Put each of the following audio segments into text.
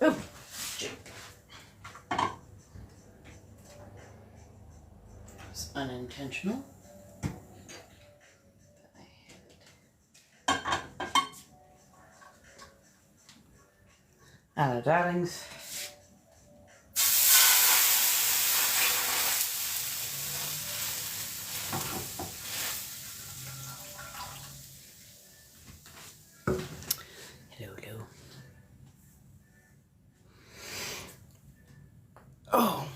Oh, shit. It's unintentional. Hello, darlings. Hello, hello. Oh.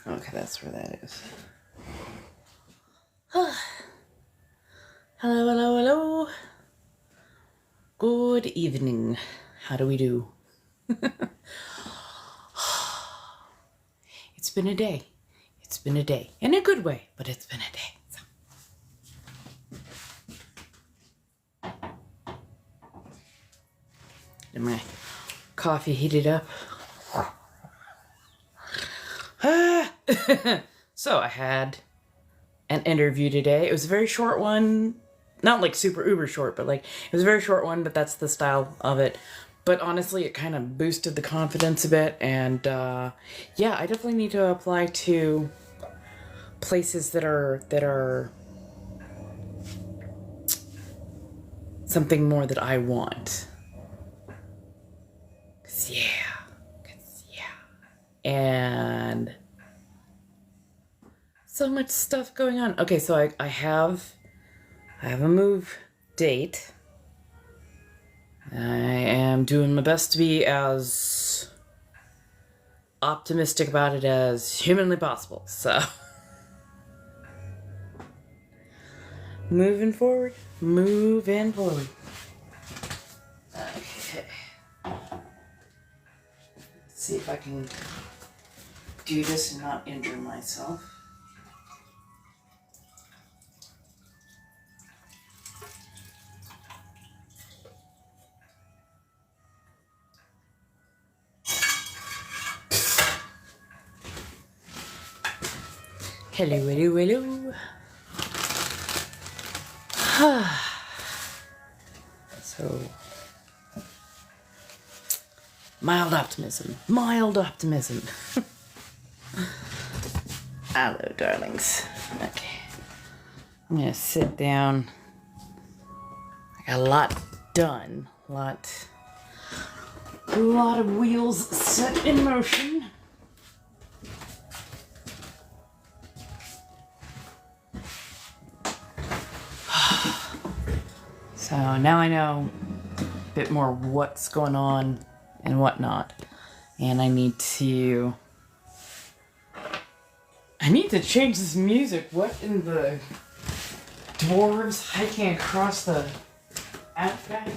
Okay, that's where that is. Hello, hello, hello. Good evening. How do we do? It's been a day. It's been a day. In a good way, but it's been a day. So. Get my coffee heated up. So I had an interview today. It was a very short one. Not like super uber short, but like it was a very short one, but that's the style of it. But honestly, it kind of boosted the confidence a bit. And yeah, I definitely need to apply to places that are something more that I want. Cause yeah. And so much stuff going on. Okay, so I have a move date. I am doing my best to be as optimistic about it as humanly possible. So moving forward. Okay. Let's see if I can do this and not injure myself. Hello, hello, hello. So, mild optimism. Hello, darlings. Okay. I'm gonna sit down. I got a lot done. A lot of wheels set in motion. So now I know a bit more what's going on and whatnot. And I need to change this music. What in the dwarves? I can't cross the outback.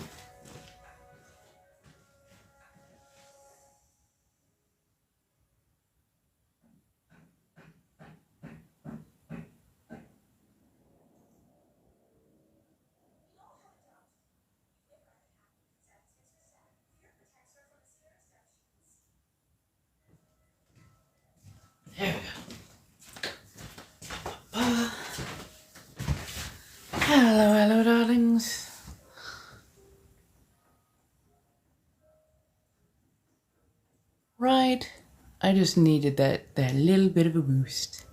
There we go. Hello, darlings. Right. I just needed that little bit of a boost.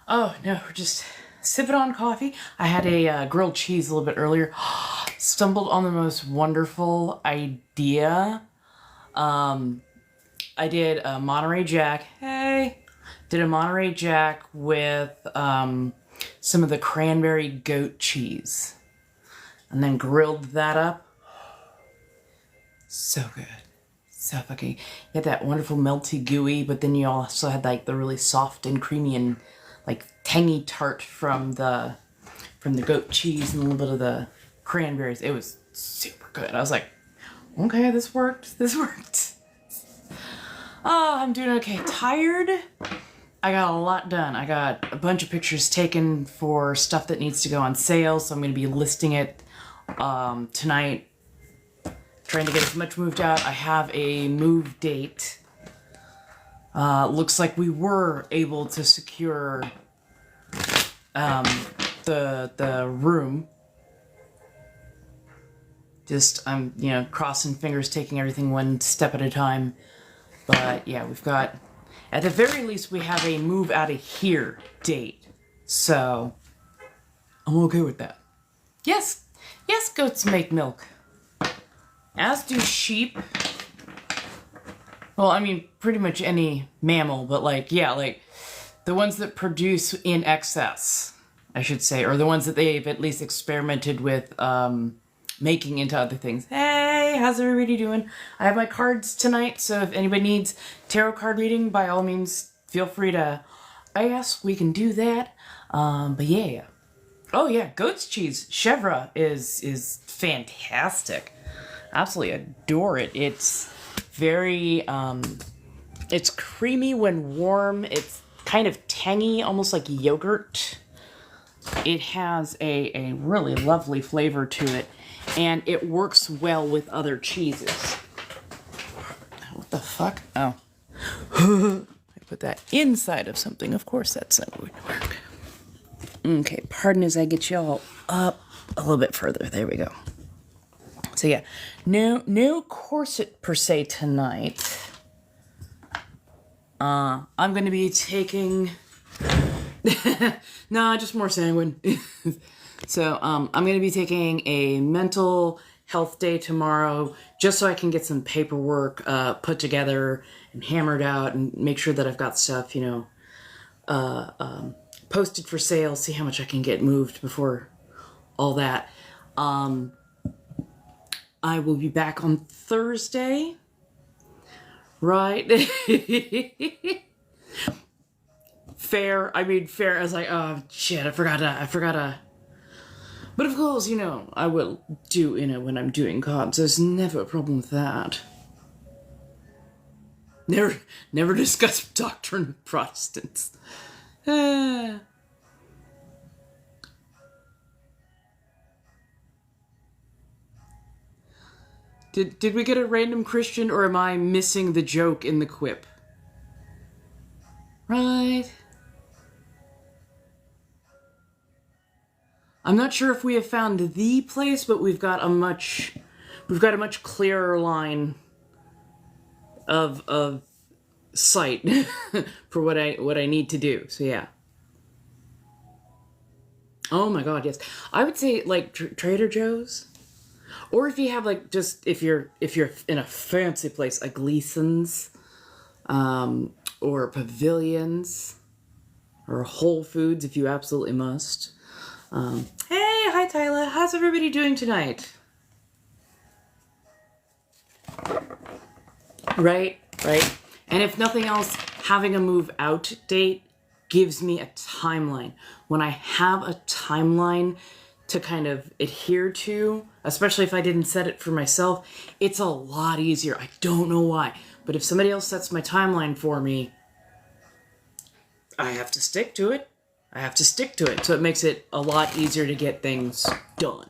Oh, no, we're just sipping on coffee. I had a grilled cheese a little bit earlier. Stumbled on the most wonderful idea. I did a Monterey Jack. Hey! Did a Monterey Jack with some of the cranberry goat cheese. And then grilled that up. So good. So fucking... You had that wonderful melty gooey, but then you also had like the really soft and creamy and like tangy tart from the goat cheese and a little bit of the cranberries. It was super good. I was like, okay, this worked. Oh, I'm doing okay. Tired. I got a lot done. I got a bunch of pictures taken for stuff that needs to go on sale, so I'm going to be listing it tonight. Trying to get as much moved out. I have a move date. Looks like we were able to secure the room. Just, I'm, you know, crossing fingers, taking everything one step at a time. But yeah, we've got, at the very least, we have a move out of here date. So, I'm okay with that. Yes, yes, goats make milk. As do sheep. Well, I mean, pretty much any mammal, but like, yeah, like, the ones that produce in excess, I should say, or the ones that they've at least experimented with, making into other things. Hey, how's everybody doing? I have my cards tonight, so if anybody needs tarot card reading, by all means, feel free to ask. We can do that. But yeah. Oh yeah, goat's cheese. Chèvre is fantastic. Absolutely adore it. It's very, it's creamy when warm. It's kind of tangy, almost like yogurt. It has a really lovely flavor to it. And it works well with other cheeses. What the fuck? Oh. I put that inside of something. Of course that's not going to work. Okay, pardon as I get y'all up a little bit further. There we go. So yeah, no corset per se tonight. I'm going to be taking... Nah, just more sanguine. So, I'm going to be taking a mental health day tomorrow just so I can get some paperwork put together and hammered out and make sure that I've got stuff, you know, posted for sale, see how much I can get moved before all that. I will be back on Thursday, right? Fair. I mean, fair. I was like, oh, shit, I forgot to... But of course, you know, I will do, you know, when I'm doing cards. There's never a problem with that. Never discuss doctrine with Protestants. Did we get a random Christian, or am I missing the joke in the quip? Right. I'm not sure if we have found the place, but we've got a much clearer line of sight for what I need to do. So yeah. Oh my god, yes. I would say like Trader Joe's, or if you have like just if you're in a fancy place like Gleason's, or Pavilions, or Whole Foods if you absolutely must. Hey, hi Tyler. How's everybody doing tonight? Right. And if nothing else, having a move out date gives me a timeline. When I have a timeline to kind of adhere to, especially if I didn't set it for myself, it's a lot easier. I don't know why, but if somebody else sets my timeline for me, I have to stick to it. So it makes it a lot easier to get things done.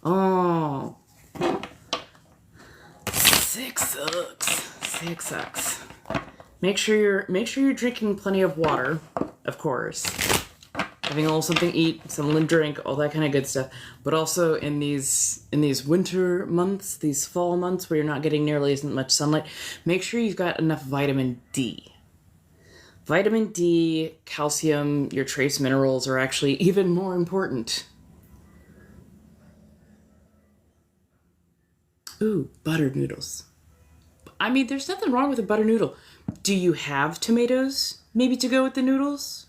Oh. 6 sucks. Make sure you're drinking plenty of water, of course. Having a little something to eat, something to drink, all that kind of good stuff. But also in these winter months, these fall months where you're not getting nearly as much sunlight, make sure you've got enough vitamin D. Vitamin D, calcium, your trace minerals are actually even more important. Ooh, butter noodles. I mean, there's nothing wrong with a butter noodle. Do you have tomatoes, maybe, to go with the noodles?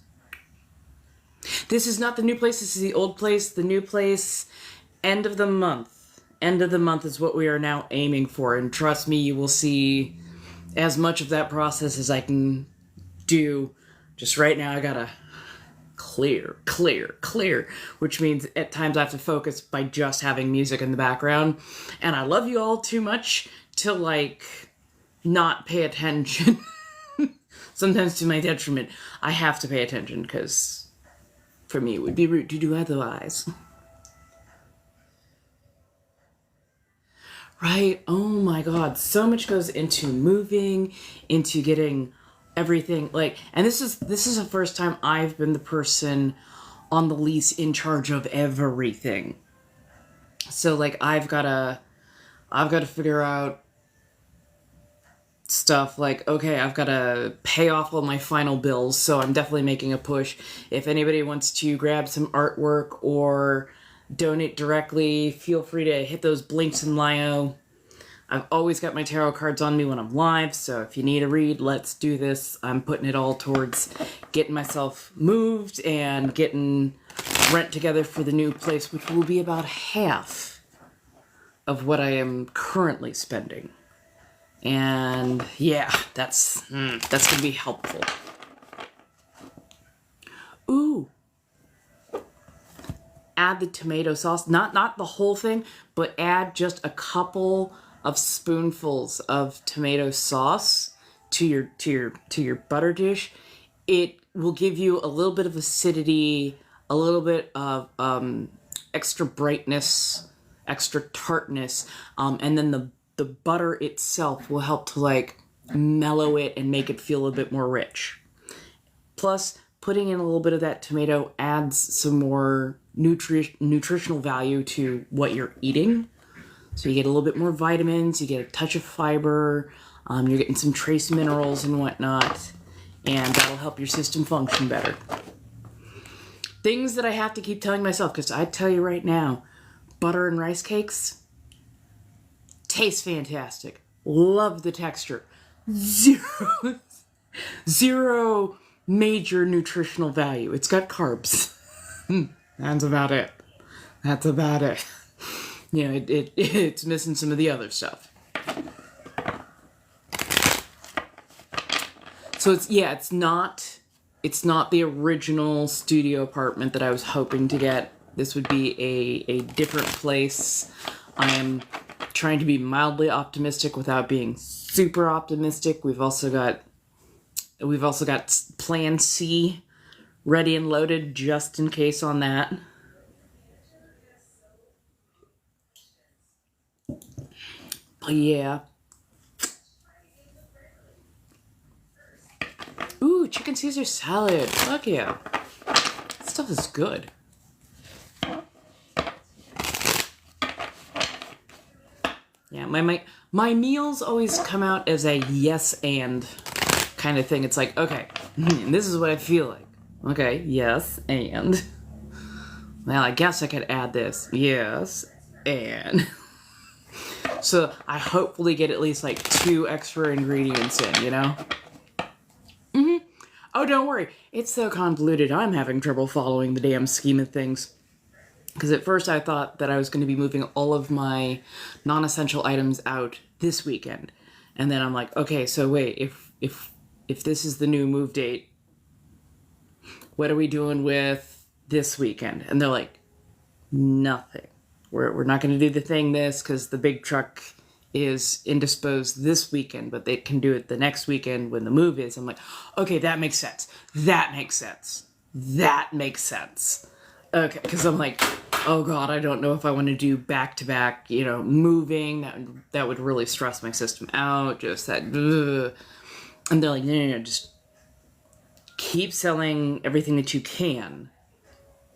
This is not the new place, this is the old place. The new place, end of the month. End of the month is what we are now aiming for. And trust me, you will see as much of that process as I can do. Just right now, I gotta clear, which means at times I have to focus by just having music in the background. And I love you all too much to, like, not pay attention. Sometimes to my detriment. I have to pay attention because for me it would be rude to do otherwise. Right? Oh my god, so much goes into moving, into getting everything. Like, and this is the first time I've been the person on the lease in charge of everything. So like I've gotta figure out stuff like, okay, I've got to pay off all my final bills, so I'm definitely making a push. If anybody wants to grab some artwork or donate directly, feel free to hit those links in Lio. I've always got my tarot cards on me when I'm live, so if you need a read, let's do this. I'm putting it all towards getting myself moved and getting rent together for the new place, which will be about half of what I am currently spending. And yeah, that's gonna be helpful. Ooh, add the tomato sauce. Not the whole thing, but add just a couple of spoonfuls of tomato sauce to your butter dish. It will give you a little bit of acidity, a little bit of extra brightness, extra tartness, and then the butter itself will help to like mellow it and make it feel a bit more rich. Plus, putting in a little bit of that tomato adds some more nutritional value to what you're eating. So you get a little bit more vitamins, you get a touch of fiber, you're getting some trace minerals and whatnot, and that'll help your system function better. Things that I have to keep telling myself, because I tell you right now, butter and rice cakes, tastes fantastic. Love the texture. Zero major nutritional value. It's got carbs. That's about it. You know, it's missing some of the other stuff. So it's not the original studio apartment that I was hoping to get. This would be a different place. I am trying to be mildly optimistic without being super optimistic. We've also got plan C ready and loaded just in case on that. But yeah. Ooh, chicken Caesar salad. Fuck yeah. That stuff is good. Yeah, my meals always come out as a yes and kind of thing. It's like, okay, this is what I feel like. Okay, yes, and. Well, I guess I could add this. Yes, and. So I hopefully get at least like 2 extra ingredients in, you know? Oh, don't worry. It's so convoluted, I'm having trouble following the damn scheme of things. Because at first I thought that I was going to be moving all of my non-essential items out this weekend. And then I'm like, okay, so wait, if this is the new move date, what are we doing with this weekend? And they're like, nothing. We're not going to do the thing because the big truck is indisposed this weekend, but they can do it the next weekend when the move is. I'm like, okay, that makes sense. Okay, because I'm like, oh god, I don't know if I want to do back-to-back, moving. That would really stress my system out, just that, ugh. And they're like, no, just keep selling everything that you can.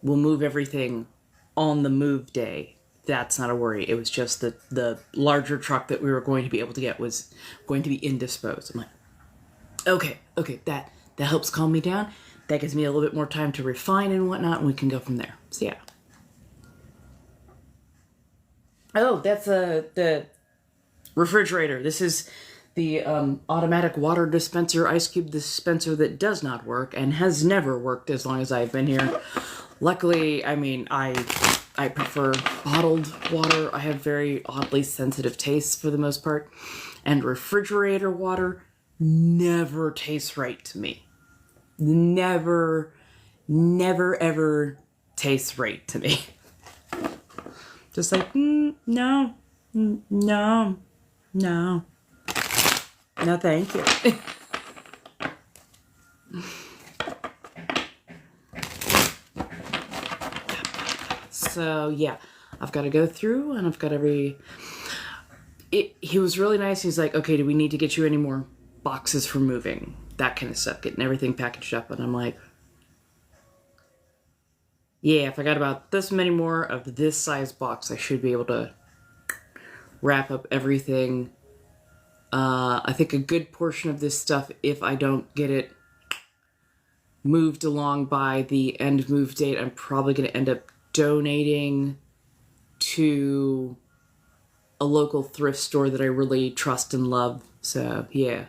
We'll move everything on the move day. That's not a worry. It was just the larger truck that we were going to be able to get was going to be indisposed. I'm like, okay, that helps calm me down. That gives me a little bit more time to refine and whatnot, and we can go from there. So yeah. Oh, that's the refrigerator. This is the automatic water dispenser, ice cube dispenser that does not work and has never worked as long as I've been here. Luckily, I mean, I prefer bottled water. I have very oddly sensitive tastes for the most part. And refrigerator water never tastes right to me. Never, ever tastes right to me. Just like, no, thank you. So yeah, I've got to go through and I've got he was really nice. He's like, okay, do we need to get you any more boxes for moving? that kind of stuff, getting everything packaged up. And I'm like, yeah, if I got about this many more of this size box, I should be able to wrap up everything. I think a good portion of this stuff, if I don't get it moved along by the end move date, I'm probably going to end up donating to a local thrift store that I really trust and love. So, yeah.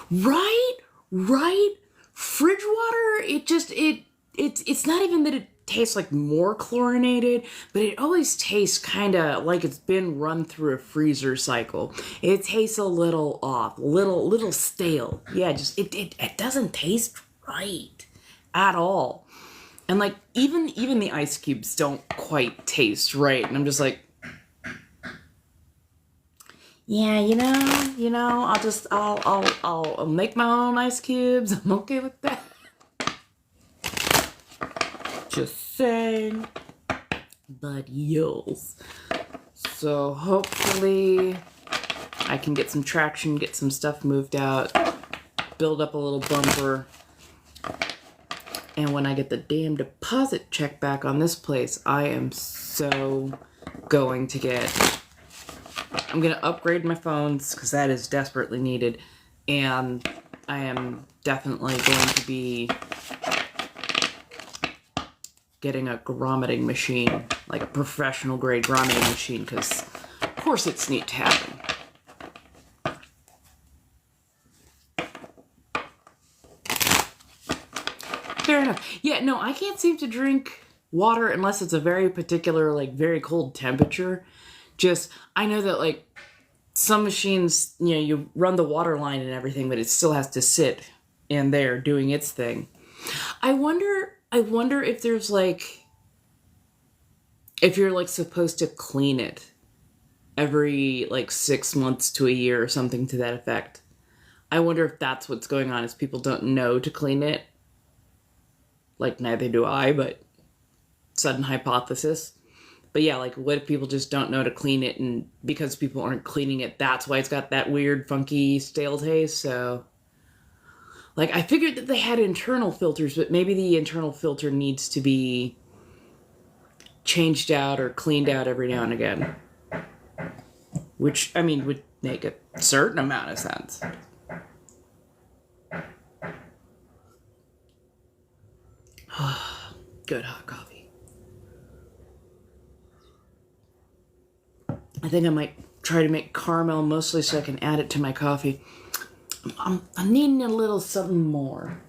Right? Fridge water, it's not even that it tastes like more chlorinated, but it always tastes kind of like it's been run through a freezer cycle. It tastes a little off, little stale. Yeah, just it doesn't taste right at all. And like even the ice cubes don't quite taste right. And I'm just like, yeah, you know, I'll make my own ice cubes. I'm okay with that. Just saying. But yos. So hopefully I can get some traction, get some stuff moved out, build up a little bumper. And when I get the damn deposit check back on this place, I am so going to get... I'm going to upgrade my phones because that is desperately needed. And I am definitely going to be getting a grommeting machine, like a professional grade grommeting machine, because of course it's neat to happen. Fair enough. Yeah, no, I can't seem to drink water unless it's a very particular, like, very cold temperature. Just, I know that, like, some machines, you know, you run the water line and everything, but it still has to sit in there doing its thing. I wonder if there's, like, if you're, like, supposed to clean it every, like, 6 months to a year or something to that effect. I wonder if that's what's going on, is people don't know to clean it. Like, neither do I, but sudden hypothesis. But yeah, like, what if people just don't know to clean it, and because people aren't cleaning it, that's why it's got that weird, funky, stale taste, so... Like, I figured that they had internal filters, but maybe the internal filter needs to be changed out or cleaned out every now and again. Which, I mean, would make a certain amount of sense. Good hot coffee. I think I might try to make caramel mostly so I can add it to my coffee. I'm needing a little something more.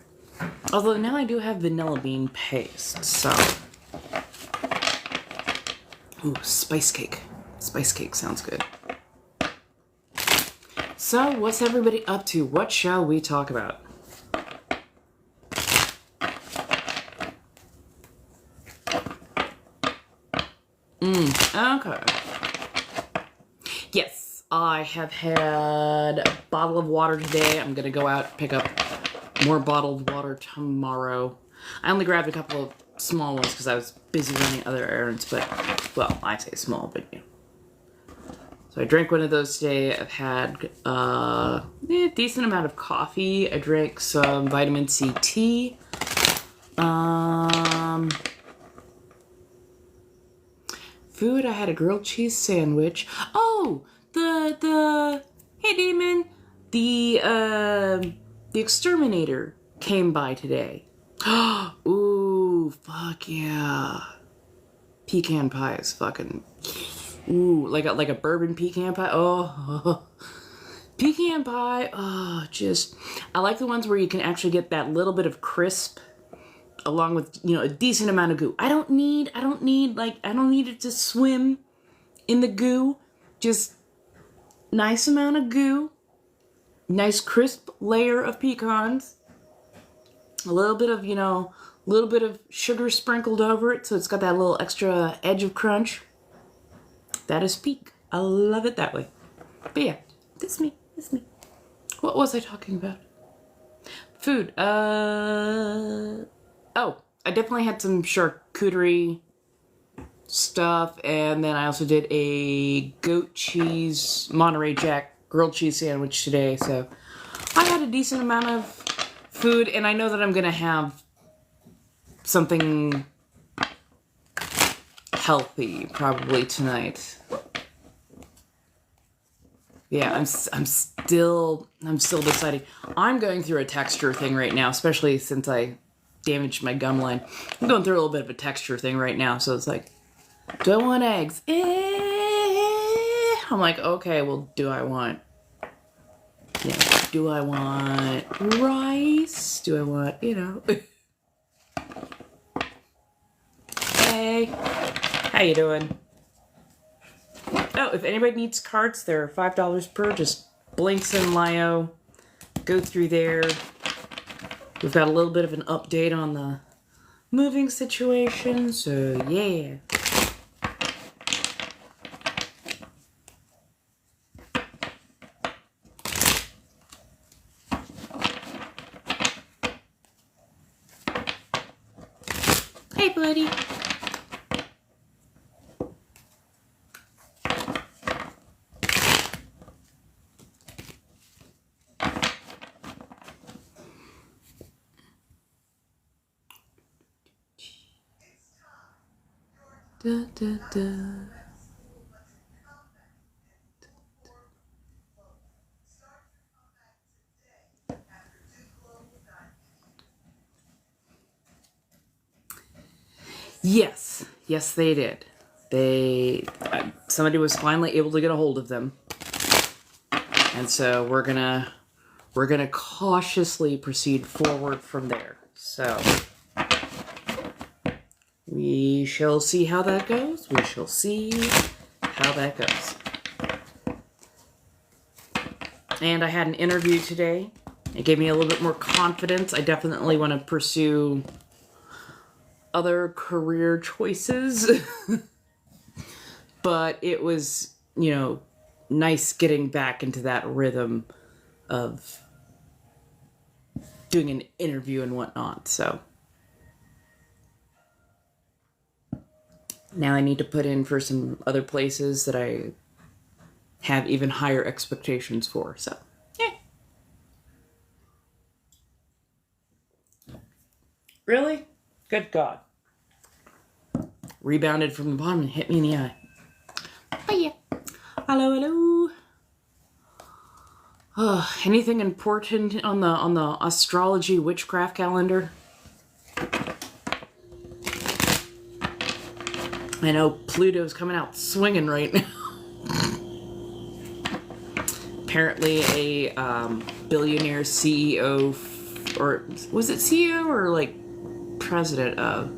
Although now I do have vanilla bean paste, so... Ooh, spice cake. Spice cake sounds good. So, what's everybody up to? What shall we talk about? Okay. Yes, I have had a bottle of water today. I'm gonna go out and pick up more bottled water tomorrow. I only grabbed a couple of small ones because I was busy running other errands, but, well, I say small, but, you know. So I drank one of those today. I've had a decent amount of coffee. I drank some vitamin C tea. Food, I had a grilled cheese sandwich. Oh, hey Damon, the exterminator came by today. Ooh, fuck yeah. Pecan pie is fucking, ooh, like a bourbon pecan pie. Oh, pecan pie. Oh, just, I like the ones where you can actually get that little bit of crisp along with, you know, a decent amount of goo. I don't need it to swim in the goo. Just nice amount of goo, nice crisp layer of pecans, a little bit of, you know, a little bit of sugar sprinkled over it so it's got that little extra edge of crunch. That is peak. I love it that way. But yeah, this is me. What was I talking about? Food. Oh, I definitely had some charcuterie stuff, and then I also did a goat cheese Monterey Jack grilled cheese sandwich today, so I had a decent amount of food, and I know that I'm gonna have something healthy probably tonight. Yeah, I'm still deciding. I'm going through a texture thing right now, especially since I damaged my gum line. I'm going through a little bit of a texture thing right now, so it's like, do I want eggs? I'm like, okay, well, do I want rice? Do I want, Hey, how you doing? Oh, if anybody needs cards, they're $5 per. Just Blinks and Lio. Go through there. We've got a little bit of an update on the moving situation, so yeah. Hey, buddy. Da, da, da. Yes, they did. Somebody was finally able to get a hold of them, and so we're gonna cautiously proceed forward from there. So we shall see how that goes. And I had an interview today. It gave me a little bit more confidence. I definitely want to pursue other career choices. But it was, nice getting back into that rhythm of doing an interview and whatnot. So now I need to put in for some other places that I have even higher expectations for. So, yeah. Really? Good God. Rebounded from the bottom and hit me in the eye. Oh, yeah. Hello. Anything important on the astrology witchcraft calendar? I know Pluto's coming out swinging right now. Apparently a billionaire CEO, or was it CEO or like president of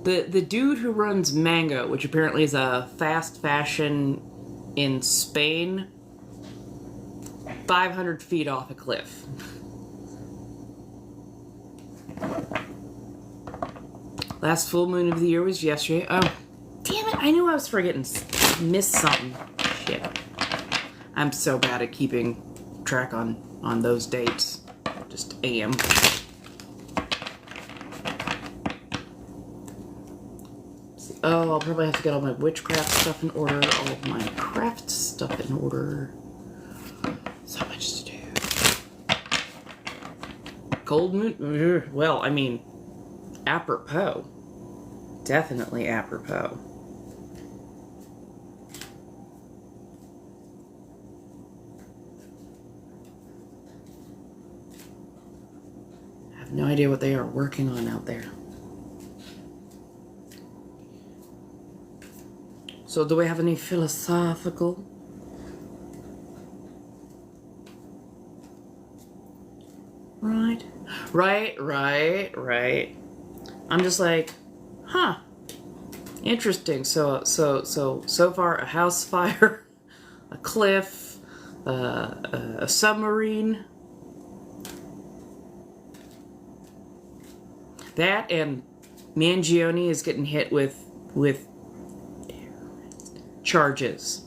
the dude who runs Mango, which apparently is a fast fashion in Spain, 500 feet off a cliff. Last full moon of the year was yesterday. Oh, damn it, I knew I was forgetting. Missed something. Shit. I'm so bad at keeping track on those dates. Just am. Oh, I'll probably have to get all my witchcraft stuff in order, all of my craft stuff in order. So much to do. Cold moon? Well, I mean, apropos. Definitely apropos. I have no idea what they are working on out there. So do we have any philosophical? Right. I'm just like, huh. Interesting. So far a house fire, a cliff, a submarine. That and Mangione is getting hit with charges,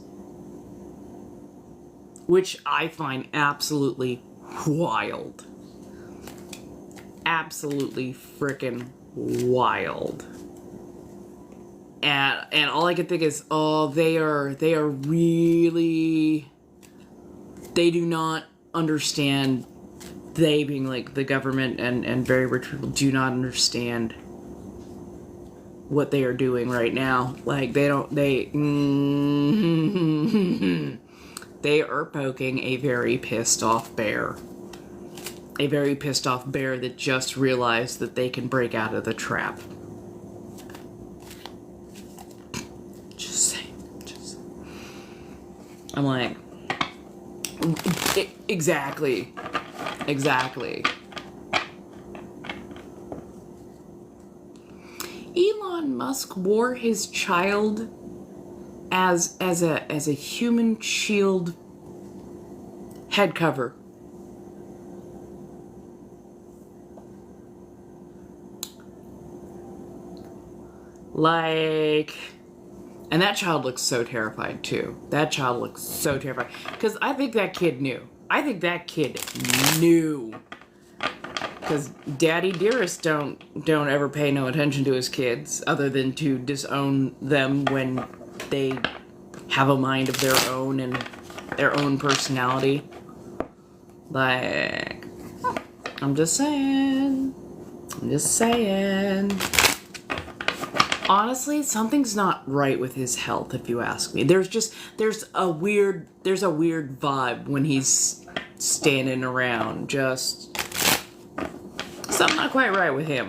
which I find absolutely wild. Absolutely frickin' wild. And all I can think is, oh, they are really, they do not understand they being like the government and very rich people do not understand what they are doing right now. Like they are poking a very pissed off bear. A very pissed off bear that just realized that they can break out of the trap. Just saying. I'm like, exactly. Elon Musk wore his child as a human shield head cover. Like, and that child looks so terrified too. That child looks so terrified. Because I think that kid knew. Because Daddy Dearest don't ever pay no attention to his kids other than to disown them when they have a mind of their own and their own personality. Like, I'm just saying. Honestly, something's not right with his health, if you ask me. There's a weird vibe when he's standing around. Just something not quite right with him.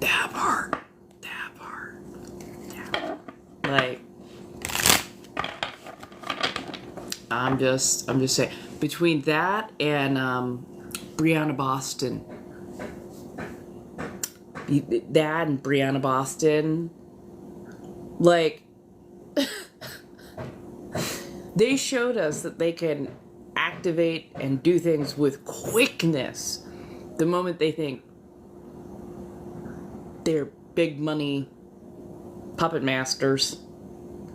That part. Yeah. Like, I'm just saying. Between that and Brianna Boston. Like, they showed us that they can activate and do things with quickness the moment they think they're big money puppet masters.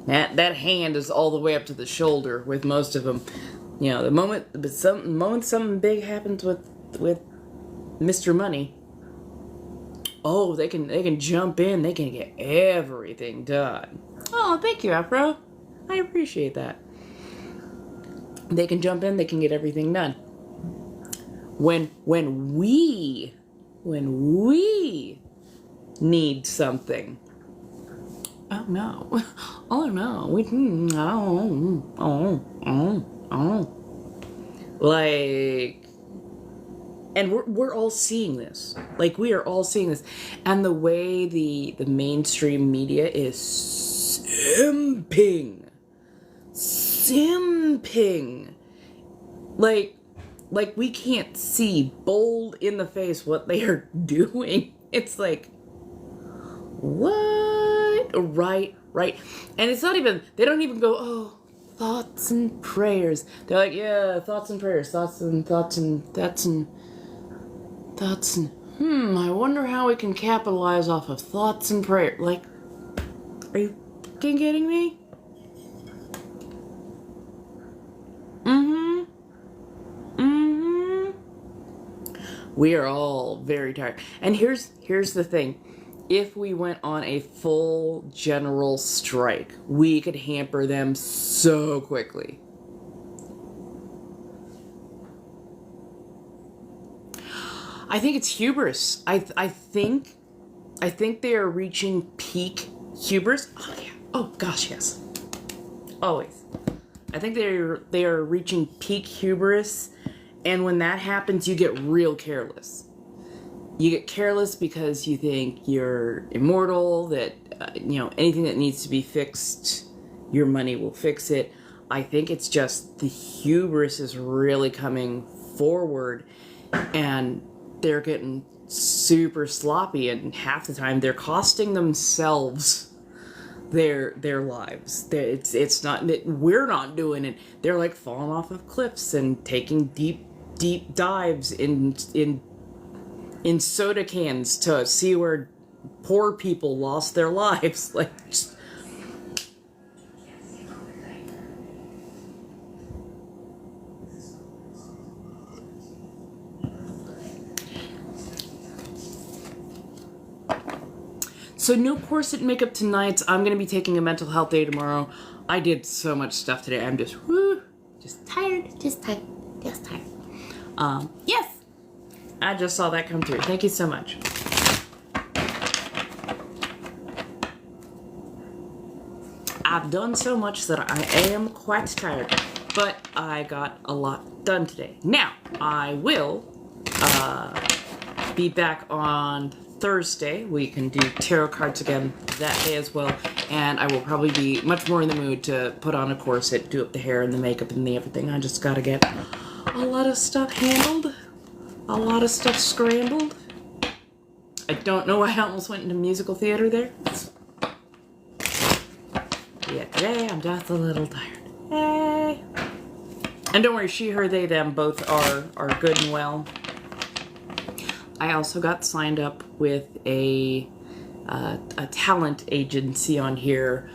That hand is all the way up to the shoulder with most of them. You know, the moment something big happens with Mr. Money, oh, they can jump in, they can get everything done. Oh, thank you, Afro. I appreciate that. They can jump in, they can get everything done. When we need something. Oh no. Oh no. Like, and we're all seeing this. Like, we are all seeing this. And the way the mainstream media is simping. Like we can't see bold in the face what they are doing. It's like, what? Right. And it's not even, they don't even go, oh, thoughts and prayers. They're like, yeah, thoughts and prayers, thoughts and I wonder how we can capitalize off of thoughts and prayers. Like, are you fucking kidding me? We are all very tired. And here's the thing. If we went on a full general strike, we could hamper them so quickly. I think it's hubris. I think they are reaching peak hubris. Oh yeah. Oh gosh, yes. Always. I think they are reaching peak hubris, and when that happens, you get real careless. You get careless because you think you're immortal, that, anything that needs to be fixed, your money will fix it. I think it's just the hubris is really coming forward, and they're getting super sloppy, and half the time they're costing themselves their lives. It's not that we're not doing it. They're like falling off of cliffs and taking deep dives in soda cans to see where poor people lost their lives. Like, just... So no corset makeup tonight. I'm going to be taking a mental health day tomorrow. I did so much stuff today. I'm just, just tired. Yes. I just saw that come through. Thank you so much. I've done so much that I am quite tired, but I got a lot done today. Now, I will be back on Thursday. We can do tarot cards again that day as well, and I will probably be much more in the mood to put on a corset, do up the hair and the makeup and the everything. I just gotta get a lot of stuff handled, a lot of stuff scrambled. I don't know why I almost went into musical theater there. Yeah, today I'm just a little tired. Hey. And don't worry, she, her, they, them both are good and well. I also got signed up with a talent agency on here.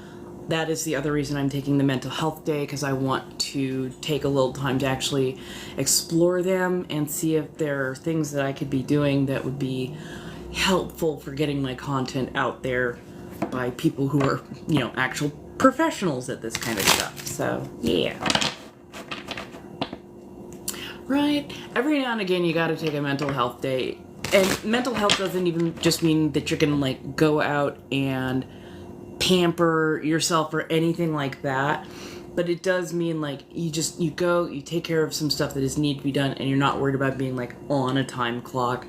That is the other reason I'm taking the mental health day, because I want to take a little time to actually explore them and see if there are things that I could be doing that would be helpful for getting my content out there by people who are, you know, actual professionals at this kind of stuff. So, yeah. Right? Every now and again, you gotta take a mental health day. And mental health doesn't even just mean that you're gonna, like, go out and pamper yourself or anything like that. But it does mean, like, you go, you take care of some stuff that is need to be done, and you're not worried about being, like, on a time clock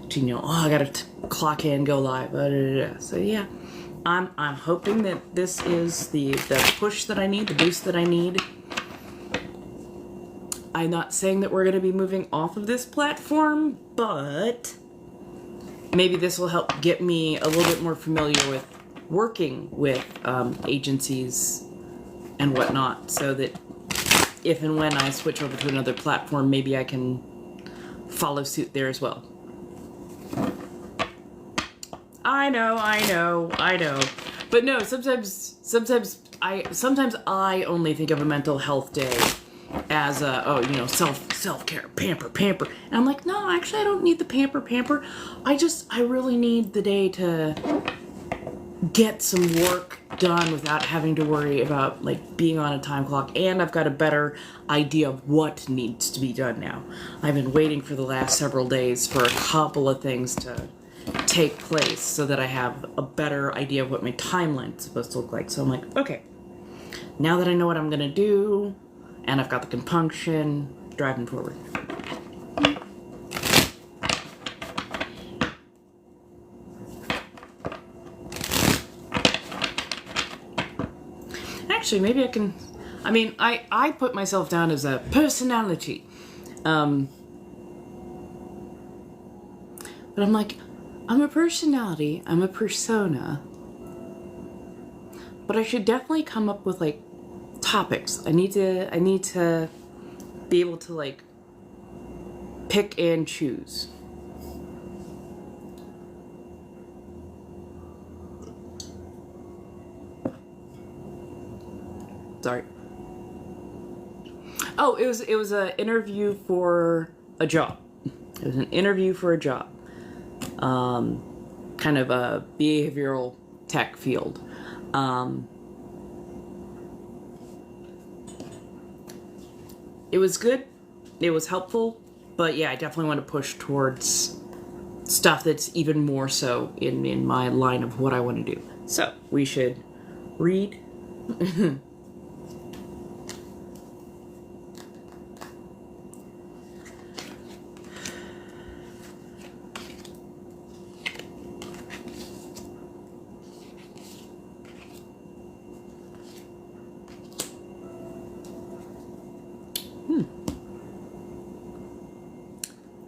to, you know, oh, I gotta clock in, go live, blah, blah, blah. So, yeah. I'm hoping that this is the push that I need, the boost that I need. I'm not saying that we're going to be moving off of this platform, but maybe this will help get me a little bit more familiar with working with agencies and whatnot, so that if and when I switch over to another platform, maybe I can follow suit there as well. I know. But no, sometimes I only think of a mental health day as self-care, pamper. And I'm like, no, actually I don't need the pamper. I really need the day to get some work done without having to worry about, like, being on a time clock. And I've got a better idea of what needs to be done now. I've been waiting for the last several days for a couple of things to take place so that I have a better idea of what my timeline is supposed to look like. So I'm like, okay, now that I know what I'm gonna do and I've got the compunction, driving forward. Actually, maybe I can, I put myself down as a personality. But I'm like, I'm a personality, I'm a persona, but I should definitely come up with, like, topics. I need to be able to, like, pick and choose. Sorry. Oh, it was an interview for a job. It was an interview for a job. Kind of a behavioral tech field. It was good. It was helpful. But yeah, I definitely want to push towards stuff that's even more so in my line of what I want to do. So we should read.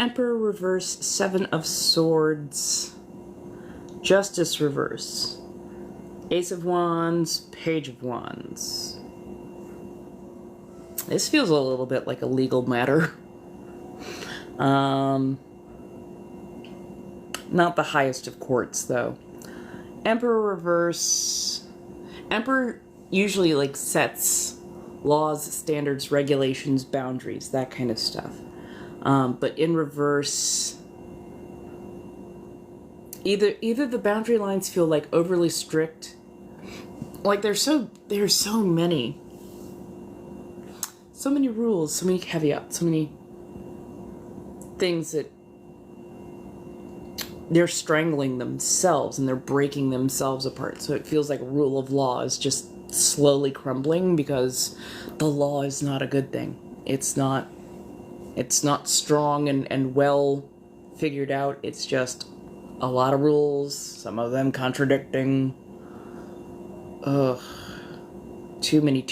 Emperor reverse, 7 of Swords, Justice reverse, Ace of Wands, Page of Wands. This feels a little bit like a legal matter. Not the highest of courts, though. Emperor reverse. Emperor usually, like, sets laws, standards, regulations, boundaries, that kind of stuff. But in reverse, Either the boundary lines feel like overly strict, like there's so many rules, so many caveats, so many things that they're strangling themselves and they're breaking themselves apart. So it feels like rule of law is just slowly crumbling because the law is not a good thing. It's not strong and well figured out. It's just a lot of rules, some of them contradicting. Ugh. Too many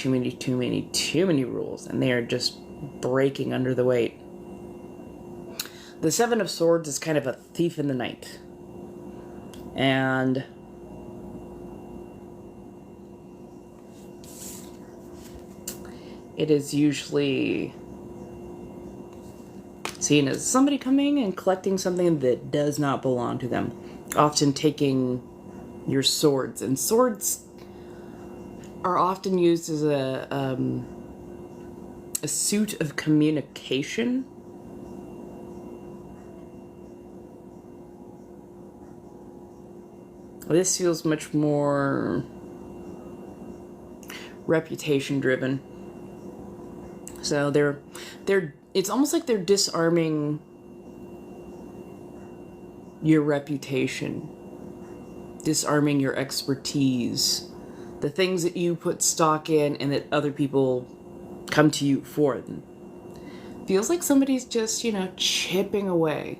rules, and they are just breaking under the weight. The Seven of Swords is kind of a thief in the night. And it is usually seen as somebody coming and collecting something that does not belong to them. Often taking your swords. And swords are often used as a suit of communication. This feels much more reputation driven. So it's almost like they're disarming your reputation, disarming your expertise, the things that you put stock in and that other people come to you for. Feels like somebody's just, chipping away.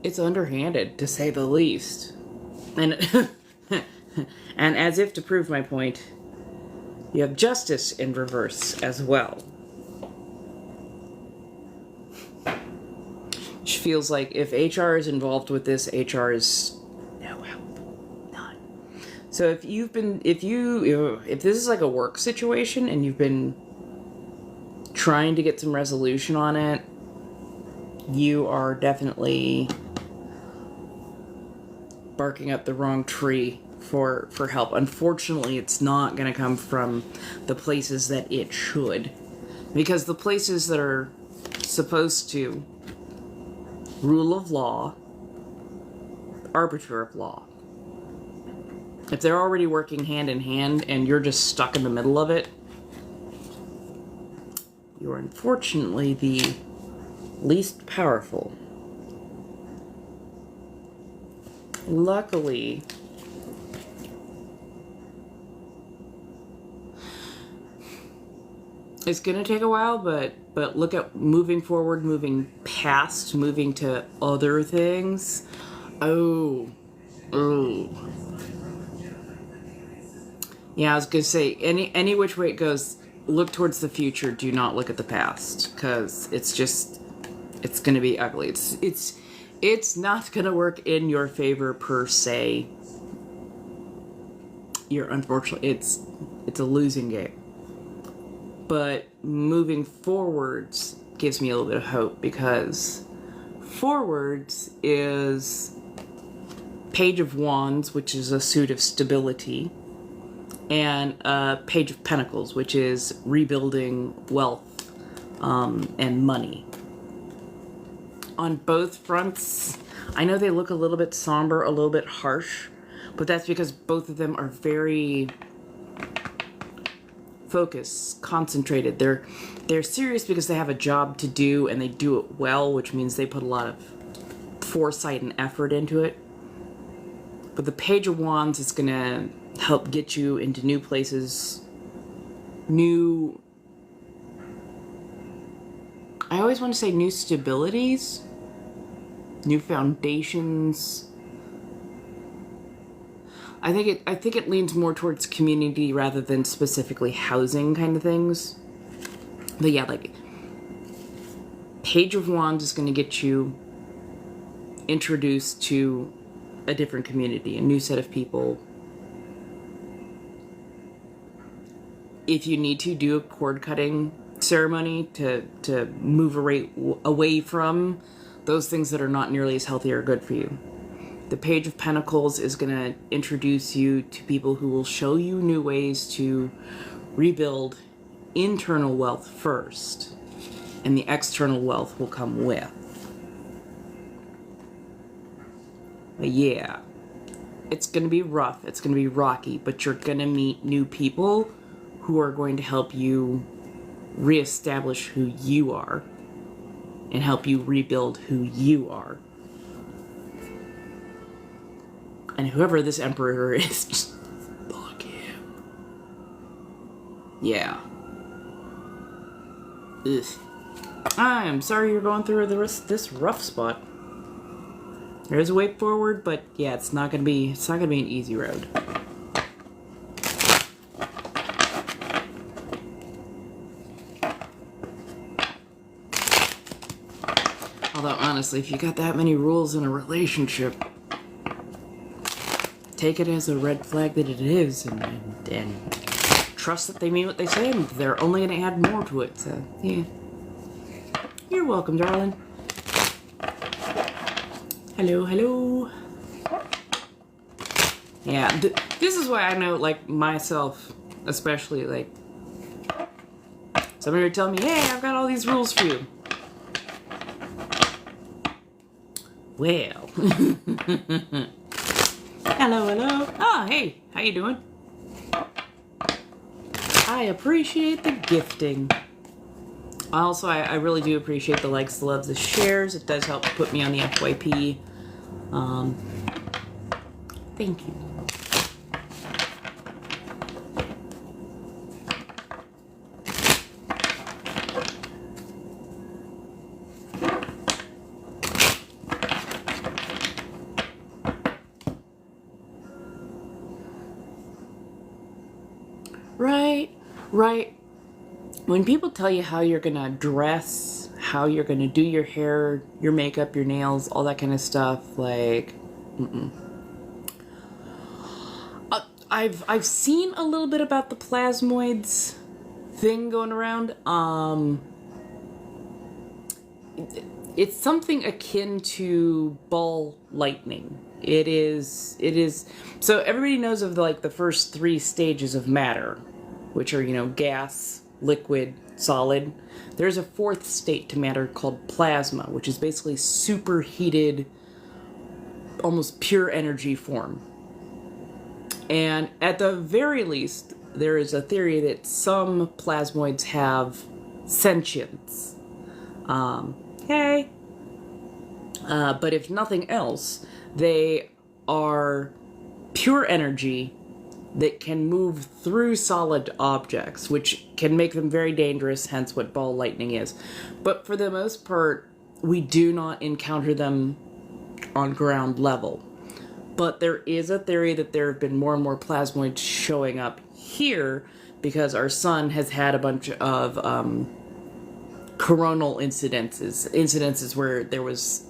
It's underhanded, to say the least. And and as if to prove my point, you have justice in reverse as well. Which feels like if HR is involved with this, HR is no help. None. So if this is like a work situation and you've been trying to get some resolution on it, you are definitely barking up the wrong tree for help. Unfortunately, it's not going to come from the places that it should. Because the places that are supposed to rule of law, arbiter of law, if they're already working hand in hand and you're just stuck in the middle of it, you're unfortunately the least powerful. Luckily, it's going to take a while, but look at moving forward, moving past, moving to other things. Oh. Yeah, I was going to say, any which way it goes, look towards the future. Do not look at the past, because it's going to be ugly. It's not going to work in your favor per se. Unfortunately, it's a losing game. But moving forwards gives me a little bit of hope, because forwards is Page of Wands, which is a suit of stability, and Page of Pentacles, which is rebuilding wealth and money. On both fronts, I know they look a little bit somber, a little bit harsh, but that's because both of them are very focused, concentrated. They're serious because they have a job to do and they do it well, which means they put a lot of foresight and effort into it. But the Page of Wands is going to help get you into new places, I always want to say new stabilities, new foundations. I think it leans more towards community rather than specifically housing kind of things. But yeah, like Page of Wands is going to get you introduced to a different community, a new set of people. If you need to do a cord cutting ceremony to move away from those things that are not nearly as healthy or good for you. The Page of Pentacles is going to introduce you to people who will show you new ways to rebuild internal wealth first. and the external wealth will come with. But yeah, it's going to be rough, it's going to be rocky, but you're going to meet new people who are going to help you reestablish who you are and help you rebuild who you are. And whoever this emperor is, just fuck him. Yeah. Ugh. I'm sorry you're going through this rough spot. There is a way forward, but yeah, it's not gonna be an easy road. Although honestly, if you got that many rules in a relationship, take it as a red flag that it is, and trust that they mean what they say, and they're only gonna add more to it. So yeah, you're welcome, darling. Hello, hello. Yeah, this is why I know, like, myself, especially, like, somebody would tell me, hey, I've got all these rules for you. Well. Hello, hello. Oh, hey, how you doing? I appreciate the gifting. Also, I really do appreciate the likes, the loves, the shares. It does help put me on the FYP. Thank you. Right. When people tell you how you're gonna dress, how you're gonna do your hair, your makeup, your nails, all that kind of stuff, like, I've seen a little bit about the plasmoids thing going around. It's something akin to ball lightning. It is. So everybody knows of the first 3 stages of matter, which are, gas, liquid, solid. There's a 4th state to matter called plasma, which is basically superheated, almost pure energy form. And at the very least, there is a theory that some plasmoids have sentience. But if nothing else, they are pure energy that can move through solid objects, which can make them very dangerous, hence what ball lightning is. But for the most part, we do not encounter them on ground level. But there is a theory that there have been more and more plasmoids showing up here because our sun has had a bunch of coronal incidences where there was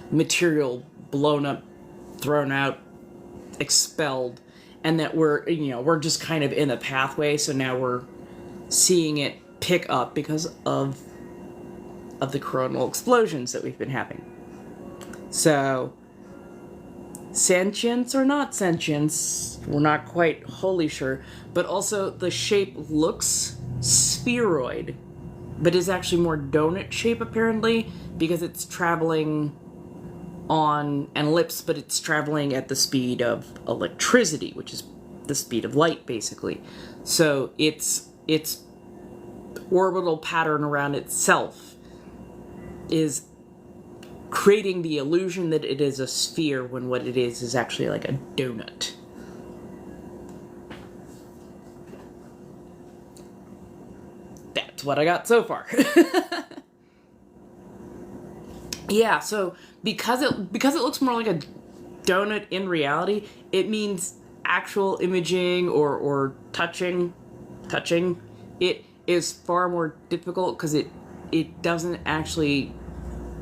material blown up, thrown out, expelled, and that we're just kind of in the pathway, so now we're seeing it pick up because of the coronal explosions that we've been having. So, sentience or not sentience, we're not quite wholly sure, but also the shape looks spheroid, but is actually more donut shape apparently, because it's traveling on an ellipse, but it's traveling at the speed of electricity, which is the speed of light, basically. So its orbital pattern around itself is creating the illusion that it is a sphere when what it is actually like a donut. That's what I got so far. Yeah, so because it looks more like a donut in reality, it means actual imaging or touching it is far more difficult because it doesn't actually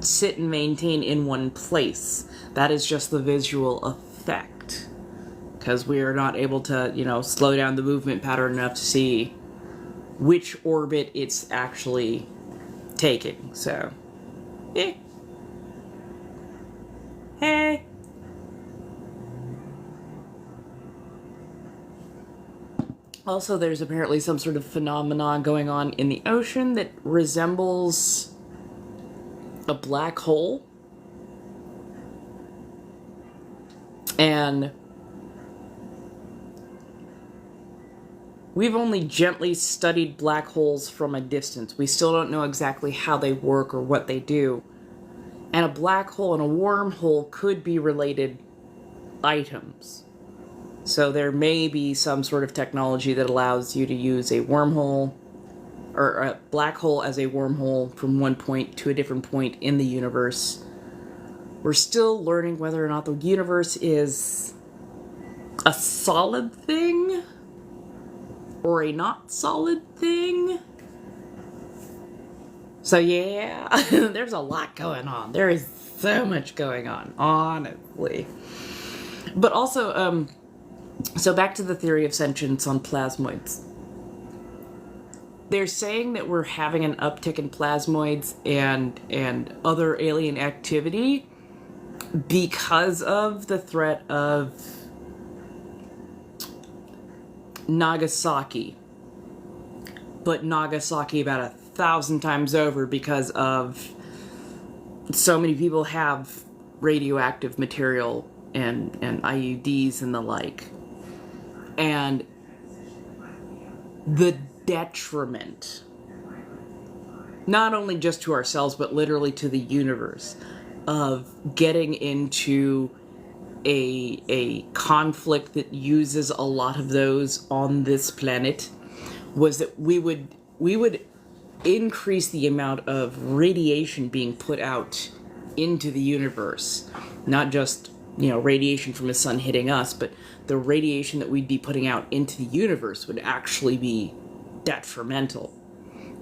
sit and maintain in one place. That is just the visual effect, because we are not able to slow down the movement pattern enough to see which orbit it's actually taking. So Also, there's apparently some sort of phenomenon going on in the ocean that resembles a black hole. And we've only gently studied black holes from a distance. We still don't know exactly how they work or what they do. And a black hole and a wormhole could be related items. So there may be some sort of technology that allows you to use a wormhole or a black hole as a wormhole from one point to a different point in the universe. We're still learning whether or not the universe is a solid thing or a not solid thing. So yeah, there's a lot going on. There is so much going on, honestly. But also, so back to the theory of sentience on plasmoids. They're saying that we're having an uptick in plasmoids and other alien activity because of the threat of Nagasaki. But Nagasaki about 1,000 times over because of so many people have radioactive material and IUDs and the like. And the detriment, not only just to ourselves, but literally to the universe, of getting into a conflict that uses a lot of those on this planet, was that we would increase the amount of radiation being put out into the universe. Not just, radiation from the sun hitting us, but the radiation that we'd be putting out into the universe would actually be detrimental.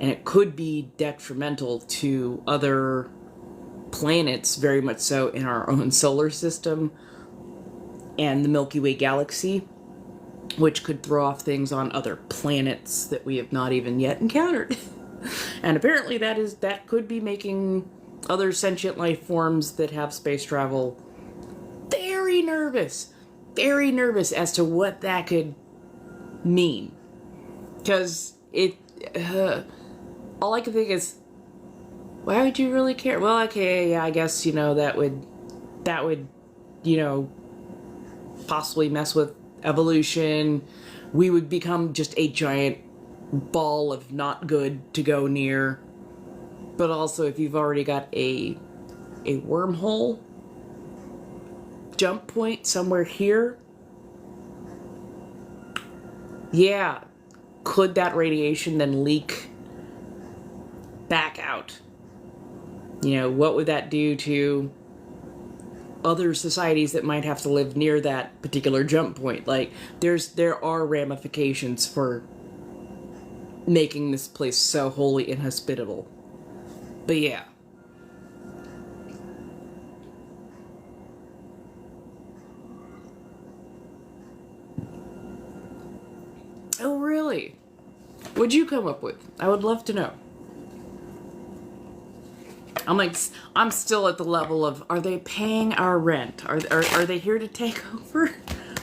And it could be detrimental to other planets, very much so in our own solar system and the Milky Way galaxy, which could throw off things on other planets that we have not even yet encountered. And apparently that could be making other sentient life forms that have space travel very nervous as to what that could mean. Because all I can think is, why would you really care? Well, okay, yeah, I guess, that would, possibly mess with evolution. We would become just a giant ball of not good to go near. But also, if you've already got a wormhole jump point somewhere here, yeah, could that radiation then leak back out? What would that do to other societies that might have to live near that particular jump point? Like, there are ramifications for making this place so wholly inhospitable. But yeah. Oh, really? What'd you come up with? I would love to know. I'm still at the level of, are they paying our rent? Are they here to take over?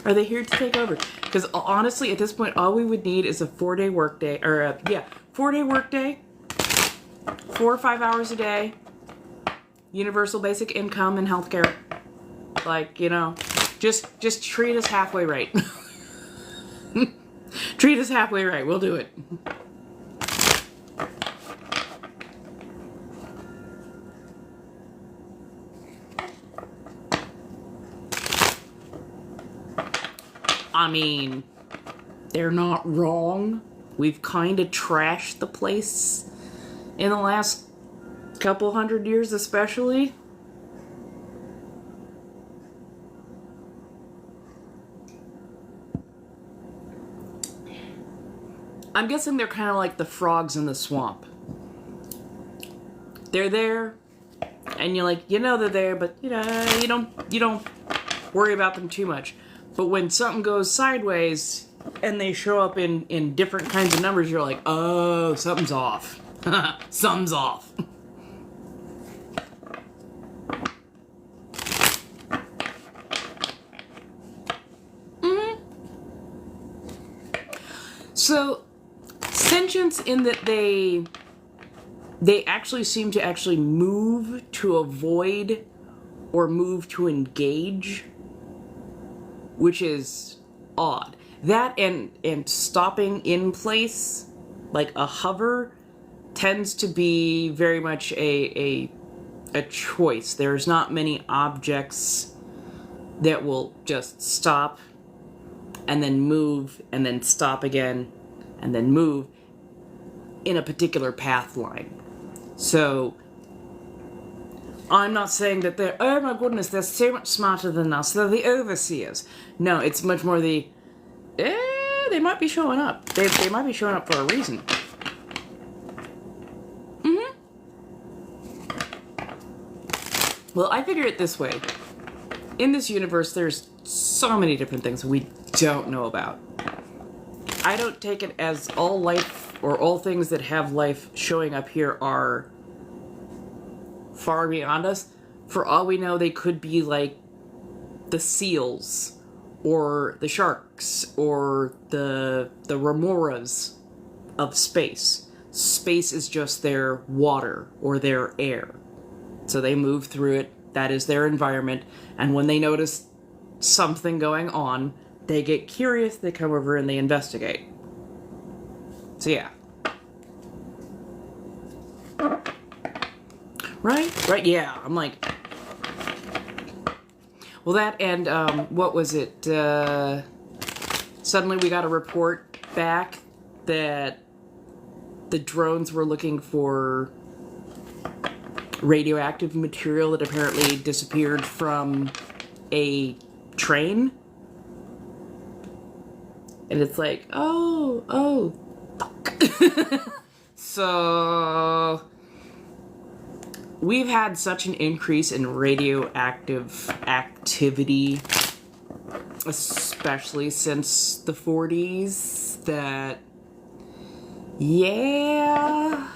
Are they here to take over? Because honestly, at this point, all we would need is a 4-day workday, 4-day workday, 4 or 5 hours a day, universal basic income and healthcare. Like, just treat us halfway right. Treat us halfway right. We'll do it. I mean, they're not wrong. We've kind of trashed the place in the last couple hundred years, especially. I'm guessing they're kind of like the frogs in the swamp. They're there, and you're like, they're there, but you don't worry about them too much. But when something goes sideways and they show up in different kinds of numbers, you're like, oh, something's off. Something's off. So, sentience in that they actually seem to actually move to avoid or move to engage, which is odd. That and stopping in place, like a hover, tends to be very much a choice. There's not many objects that will just stop and then move and then stop again and then move in a particular path line. So I'm not saying that they're, oh my goodness, they're so much smarter than us, they're the overseers. No, it's much more the, they might be showing up. They might be showing up for a reason. Well, I figure it this way. In this universe, there's so many different things we don't know about. I don't take it as all life or all things that have life showing up here are far beyond us. For all we know, they could be like the seals or the sharks or the remoras of space. Space is just their water or their air. So they move through it. That is their environment. And when they notice something going on, they get curious, they come over and they investigate. So yeah. Right, yeah. I'm like... Well, that and, what was it? Suddenly we got a report back that the drones were looking for radioactive material that apparently disappeared from a train. And it's like, oh, fuck. So, we've had such an increase in radioactive activity, especially since the 40s, that, yeah.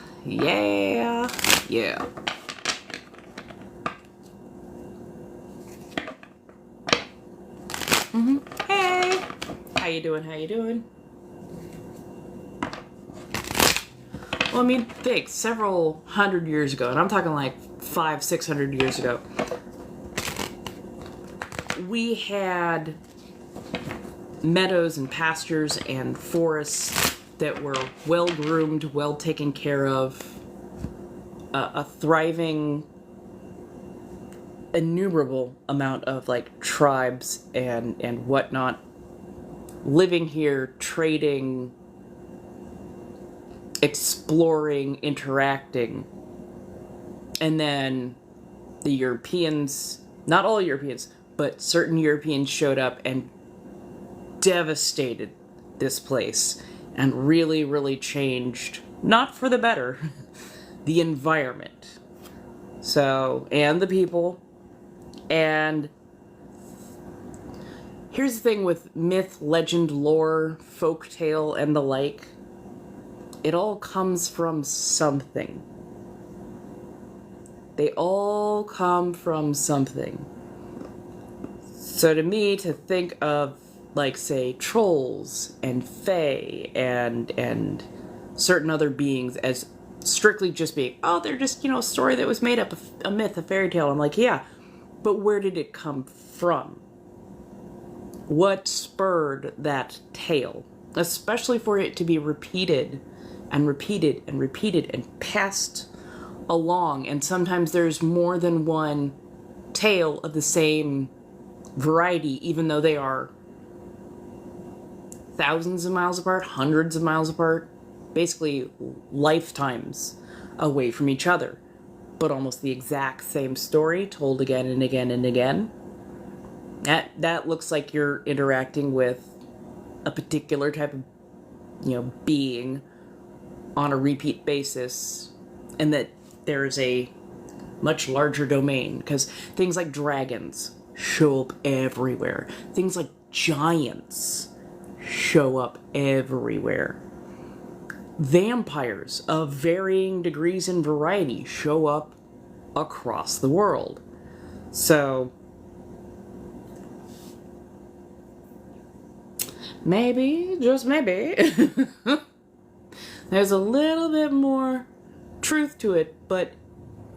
Hey, how you doing? Well, I mean, think, several hundred years ago, and I'm talking like 500-600 years ago, we had meadows and pastures and forests that were well-groomed, well taken care of, a thriving, innumerable amount of like tribes and whatnot living here, trading, exploring, interacting. And then the Europeans, not all Europeans, but certain Europeans showed up and devastated this place and really, really changed, not for the better, the environment. So, and the people. And here's the thing with myth, legend, lore, folktale, and the like. It all comes from something. They all come from something. So to me, to think of, like, say, trolls and fae and certain other beings as strictly just being, oh, they're just, a story that was made up, a myth, a fairy tale. I'm like, yeah, but where did it come from? What spurred that tale? Especially for it to be repeated and repeated and repeated and passed along. And sometimes there's more than one tale of the same variety, even though they are thousands of miles apart, hundreds of miles apart, basically lifetimes away from each other, but almost the exact same story told again and again and again. That looks like you're interacting with a particular type of, being on a repeat basis, and that there is a much larger domain, because things like dragons show up everywhere. Things like giants show up everywhere. Vampires of varying degrees and variety show up across the world. So, maybe, just maybe, there's a little bit more truth to it, but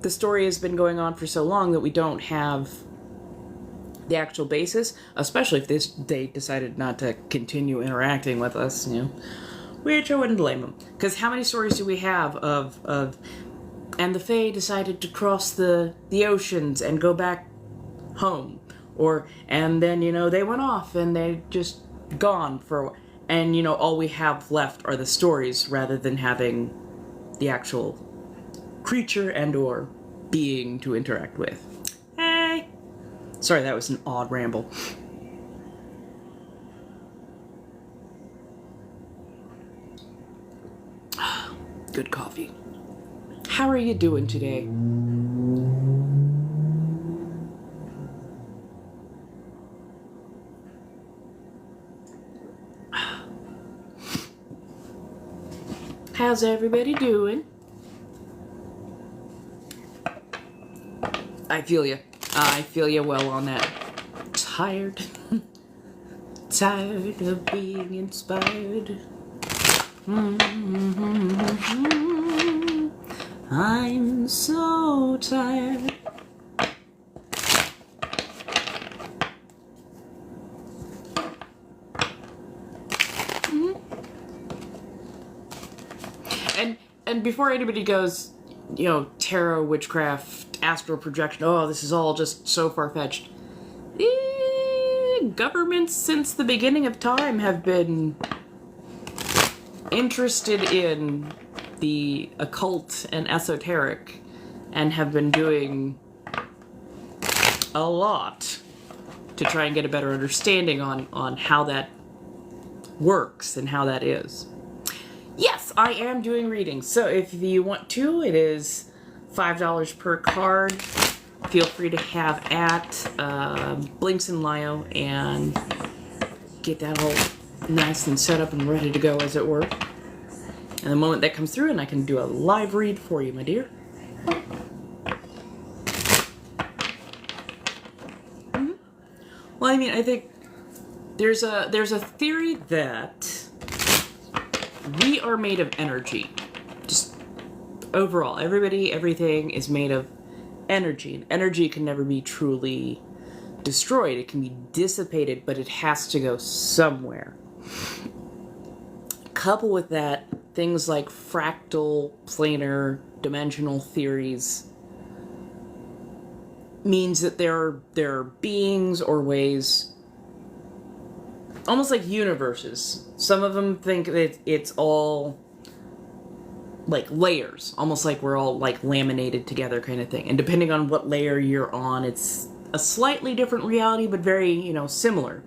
the story has been going on for so long that we don't have the actual basis, especially if they decided not to continue interacting with us, which I wouldn't blame them. Because how many stories do we have of and the Fae decided to cross the oceans and go back home, and then they went off and they just gone for, and all we have left are the stories rather than having the actual creature and or being to interact with. Hey, sorry, that was an odd ramble. Good coffee. How are you doing today? How's everybody doing? I feel you. I feel you well on that. Tired. Tired of being inspired. I'm so tired. And before anybody goes, tarot, witchcraft, astral projection, oh, this is all just so far-fetched. Governments since the beginning of time have been interested in the occult and esoteric and have been doing a lot to try and get a better understanding on how that works and how that is. Yes, I am doing readings, so if you want to, it is $5 per card. Feel free to have at Blinks and Lio and get that all nice and set up and ready to go, as it were. And the moment that comes through, and I can do a live read for you, my dear. Mm-hmm. Well, I mean, I think there's a theory that we are made of energy. Just overall, everything is made of energy. And energy can never be truly destroyed. It can be dissipated, but it has to go somewhere. Couple with that, things like fractal, planar, dimensional theories means that there are beings or ways, almost like universes. Some of them think that it's all like layers, almost like we're all like laminated together kind of thing. And depending on what layer you're on, it's a slightly different reality, but very, similar.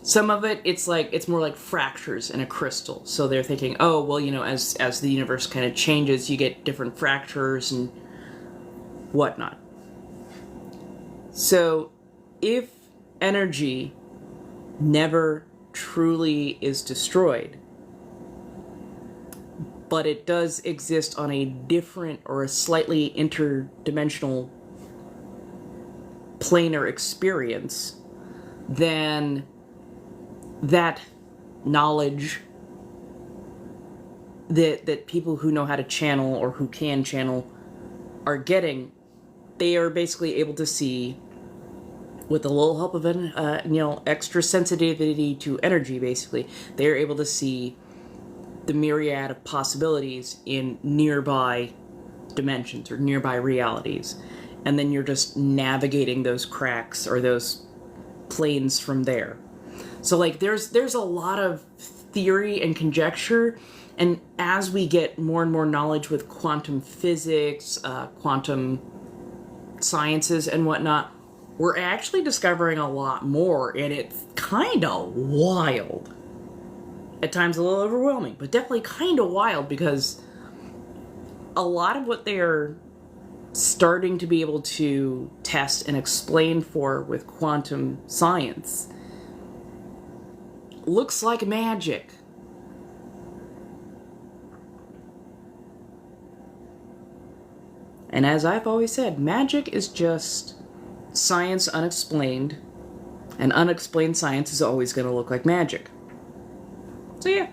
Some of it, it's more like fractures in a crystal. So they're thinking, oh, well, as the universe kind of changes, you get different fractures and whatnot. So if energy never truly is destroyed, but it does exist on a different or a slightly interdimensional planar experience, then that knowledge that people who know how to channel or who can channel are getting, they are basically able to see, with a little help of an extra sensitivity to energy, basically, they are able to see the myriad of possibilities in nearby dimensions or nearby realities. And then you're just navigating those cracks or those planes from there. So there's a lot of theory and conjecture, and as we get more and more knowledge with quantum physics, quantum sciences and whatnot, we're actually discovering a lot more, and it's kind of wild. At times a little overwhelming, but definitely kind of wild, because a lot of what they're starting to be able to test and explain with quantum science looks like magic. And as I've always said, magic is just science unexplained, And unexplained science is always going to look like magic. So yeah.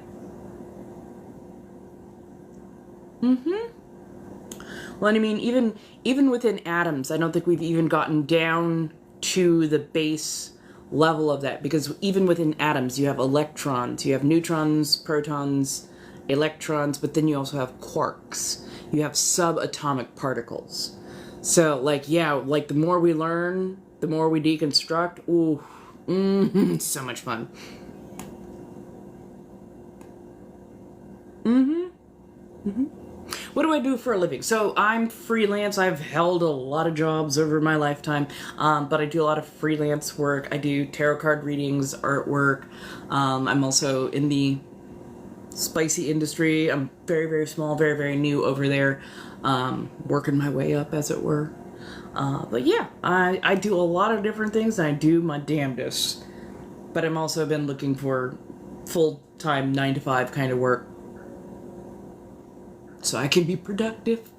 Well, and I mean, even within atoms, I don't think we've even gotten down to the base level of that, because even within atoms, you have electrons, you have neutrons, protons, electrons, but then you also have quarks. You have subatomic particles. So, like, yeah, like the more we learn, the more we deconstruct. Ooh, so much fun. What do I do for a living? So I'm freelance. I've held a lot of jobs over my lifetime, but I do a lot of freelance work. I do tarot card readings, artwork. I'm also in the spicy industry. I'm very, very small, very, very new over there, working my way up, as it were. But yeah, I do a lot of different things, and I do my damnedest. But I'm also been looking for full-time 9-to-5 kind of work, so I can be productive.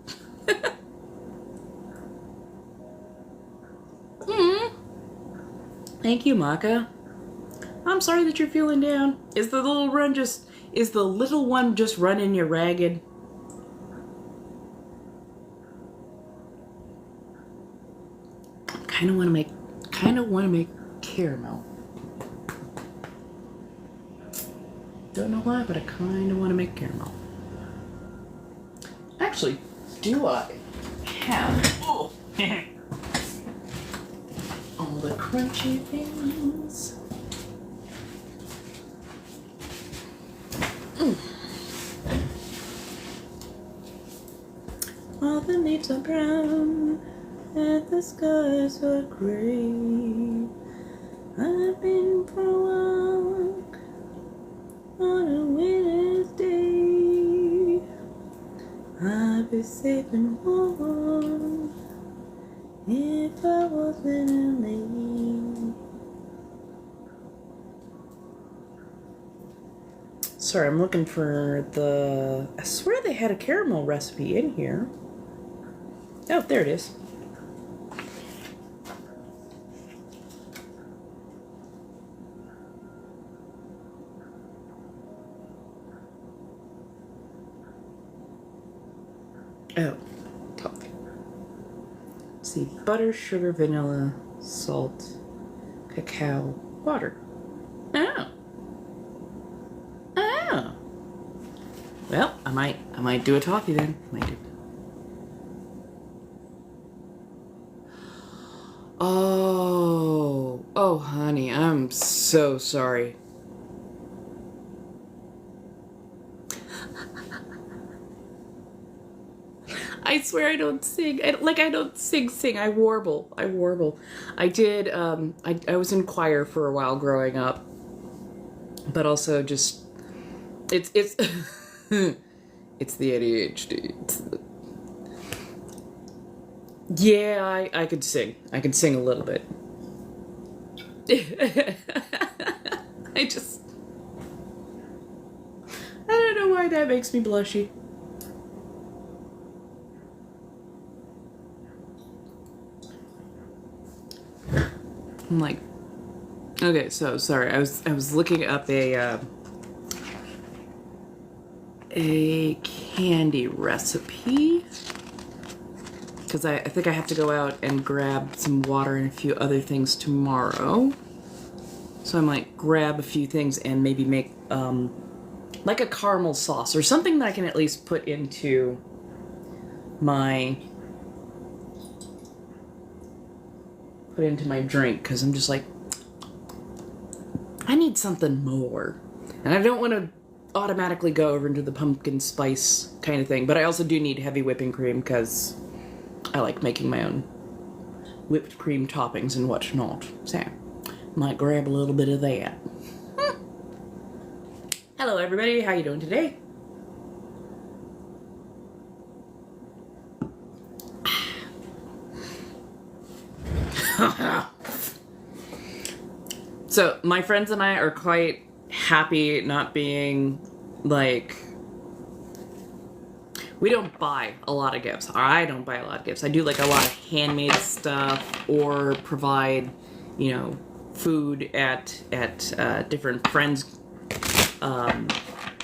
Thank you, Maka. I'm sorry that you're feeling down. Is the little one just running you ragged? Kind of want to make caramel. Don't know why, but I kind of want to make caramel. Actually, do I have all the crunchy things? All the leaves are brown and the skies are gray. I've been for a walk on a winter's day. I'd be safe and warm if I wasn't late. Sorry, I'm looking for the... I swear they had a caramel recipe in here. Oh, there it is. Oh, toffee. Let's see, butter, sugar, vanilla, salt, cacao, water. Oh. Oh. Well, I might do a toffee then. Oh, honey, I'm so sorry. I swear I don't sing. I don't sing. I warble. I did, I was in choir for a while growing up. But also just, it's, it's the ADHD. Yeah, I could sing. I could sing a little bit. I don't know why that makes me blushy. I'm like, okay, so sorry. I was looking up a candy recipe because I think I have to go out and grab some water and a few other things tomorrow. So I might grab a few things and maybe make like a caramel sauce or something that I can at least put into my drink, because I'm just like, I need something more. And I don't want to automatically go over into the pumpkin spice kind of thing, but I also do need heavy whipping cream because I like making my own whipped cream toppings and whatnot. So, might grab a little bit of that. Hello everybody, how you doing today? So, my friends and I are quite happy not being, like... We don't buy a lot of gifts. Or I don't buy a lot of gifts. I do, like, a lot of handmade stuff or provide, you know, food at different friends'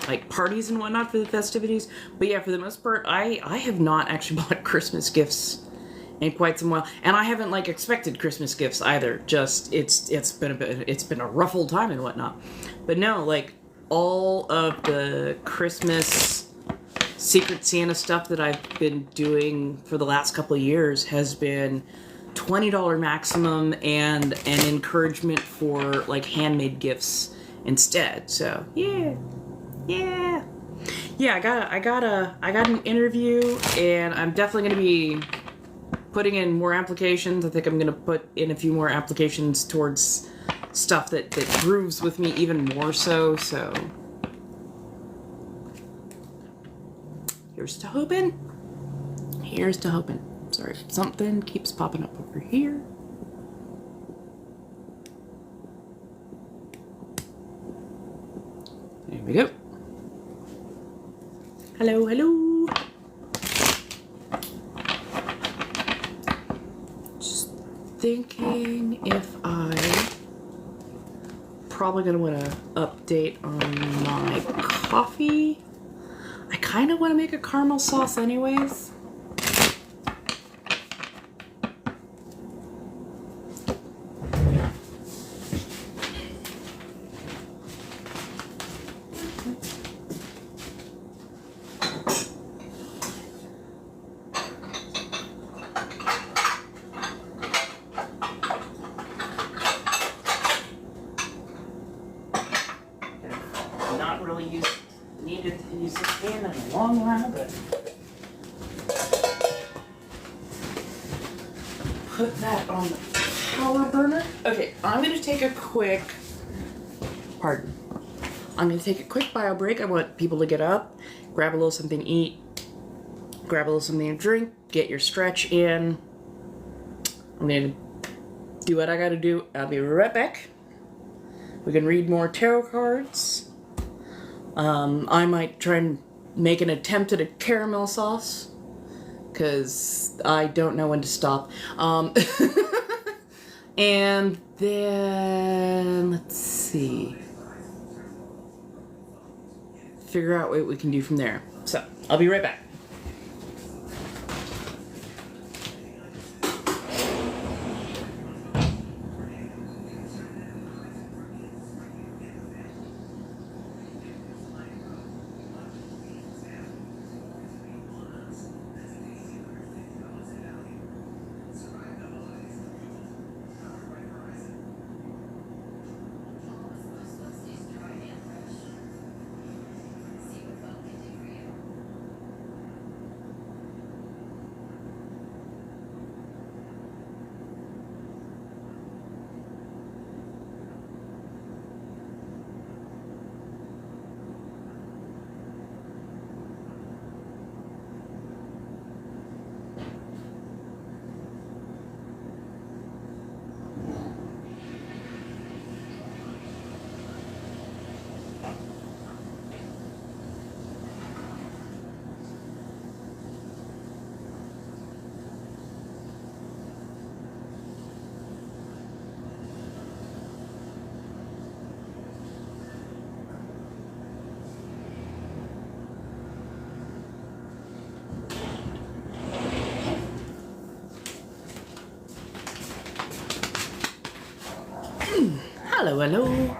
like parties and whatnot for the festivities. But yeah, for the most part, I have not actually bought Christmas gifts in quite some while, and I haven't like expected Christmas gifts either. Just it's been a rough old time and whatnot. But no, like all of the Christmas Secret Santa stuff that I've been doing for the last couple of years has been $20 maximum and an encouragement for like handmade gifts instead. So yeah. I got an interview, and I'm definitely gonna be putting in more applications. I think I'm gonna put in a few more applications towards stuff that grooves with me even more so. So here's to hoping. Here's to hoping. Sorry, something keeps popping up over here. There we go. Hello, hello. Just thinking if I probably gonna want to update on my coffee. I kind of want to make a caramel sauce anyways. Not really needed to use this pan in a long while, but put that on the power burner. Okay, I'm gonna take a quick, I'm gonna take a quick bio break. I want people to get up, grab a little something to eat, grab a little something to drink, get your stretch in. I'm gonna do what I gotta do. I'll be right back. We can read more tarot cards. I might try and make an attempt at a caramel sauce, because I don't know when to stop. And then, let's see. Figure out what we can do from there. So, I'll be right back. Hello.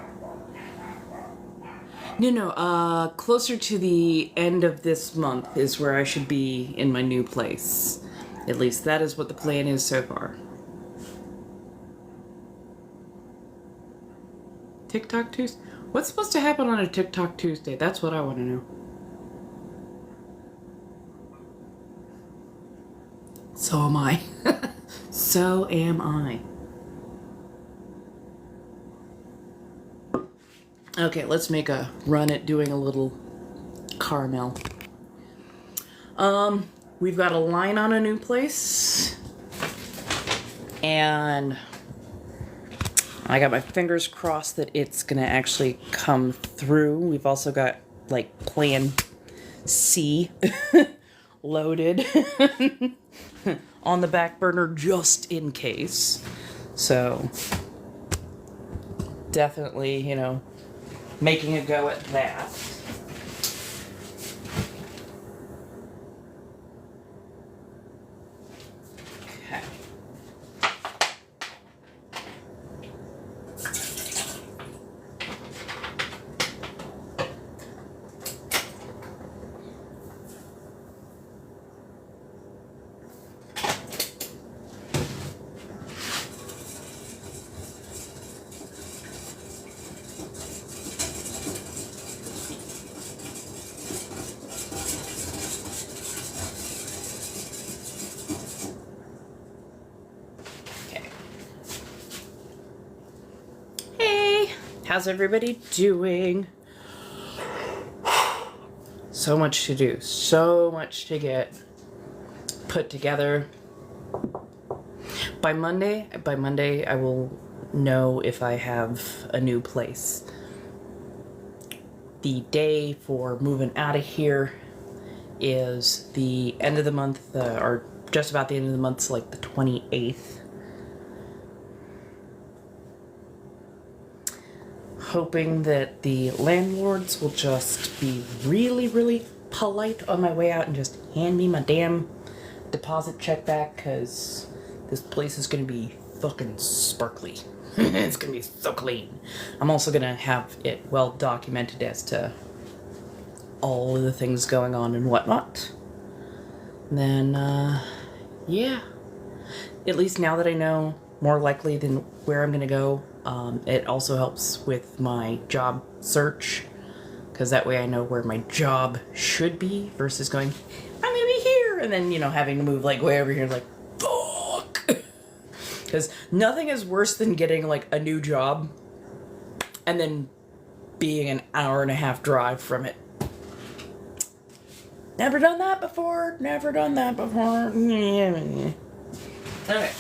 No, closer to the end of this month is where I should be in my new place. At least that is what the plan is so far. TikTok Tuesday? What's supposed to happen on a TikTok Tuesday? That's what I want to know. So am I. So am I. Okay, let's make a run at doing a little caramel. We've got a line on a new place, and I got my fingers crossed that it's gonna actually come through. We've also got like plan C loaded on the back burner just in case. So definitely, you know, making a go at that. Okay. How's everybody doing? So much to do, so much to get put together. By Monday I will know if I have a new place. The day for moving out of here is the end of the month, or just about the end of the month, so like the 28th. Hoping that the landlords will just be really, really polite on my way out and just hand me my damn deposit check back, because this place is going to be fucking sparkly. It's going to be so clean. I'm also going to have it well documented as to all of the things going on and whatnot. Then, yeah. At least now that I know more likely than where I'm going to go, it also helps with my job search, because that way I know where my job should be versus going, I'm going to be here, and then, you know, having to move like way over here, like, fuck. Because nothing is worse than getting like a new job and then being an hour and a half drive from it. Never done that before. Never done that before. Okay.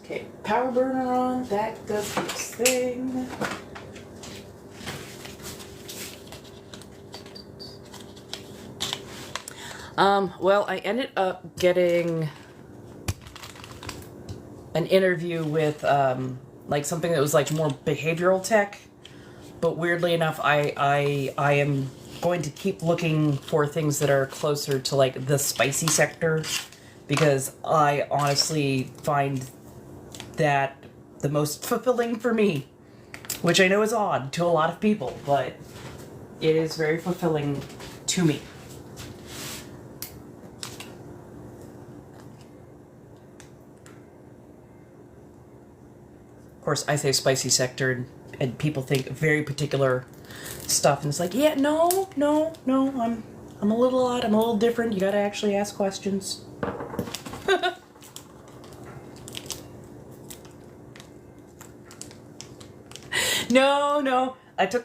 Okay, power burner on. That does its thing. Well, I ended up getting an interview with, like something that was like more behavioral tech, but weirdly enough, I am going to keep looking for things that are closer to like the spicy sector, because I honestly find that the most fulfilling for me, which I know is odd to a lot of people, but it is very fulfilling to me. Of course, I say spicy sector, and people think very particular stuff, and it's like, yeah, no, I'm a little odd, I'm a little different. You gotta actually ask questions. No, I took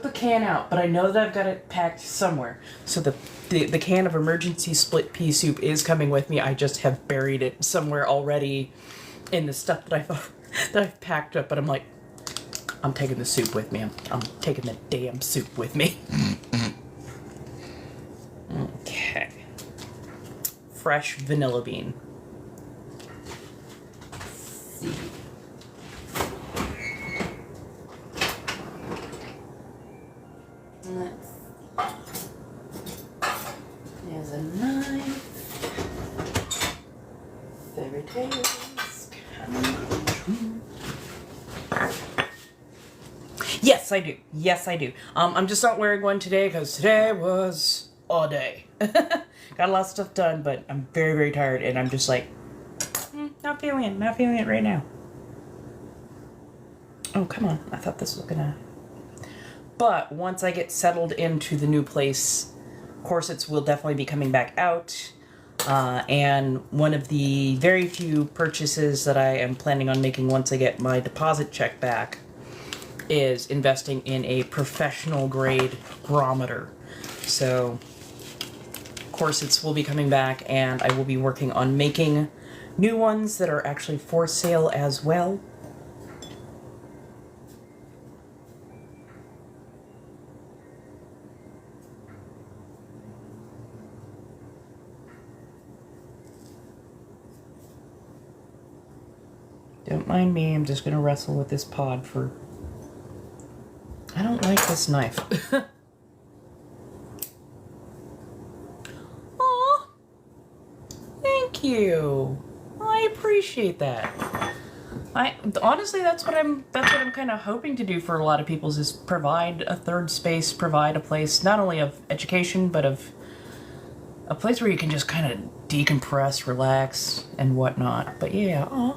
the can out, but I know that I've got it packed somewhere. So the can of emergency split pea soup is coming with me. I just have buried it somewhere already in the stuff that I've packed up, but I'm like, I'm taking the soup with me. I'm taking the damn soup with me. Okay. Fresh vanilla bean. Let's see. There's a knife. Fairy tales. Yes, I do. Yes, I do. I'm just not wearing one today because today was a day. Got a lot of stuff done, but I'm very, very tired, and I'm just like, not feeling it right now. Oh, come on. I thought this was gonna... But once I get settled into the new place, corsets will definitely be coming back out. And one of the very few purchases that I am planning on making once I get my deposit check back is investing in a professional grade barometer. So corsets will be coming back, and I will be working on making new ones that are actually for sale as well. Don't mind me, I'm just gonna wrestle with this pod for... I don't like this knife. Aw! Thank you! I appreciate that. Honestly, that's what I'm kind of hoping to do for a lot of people, is provide a third space, provide a place not only of education, but of a place where you can just kind of decompress, relax, and whatnot. But yeah, aw.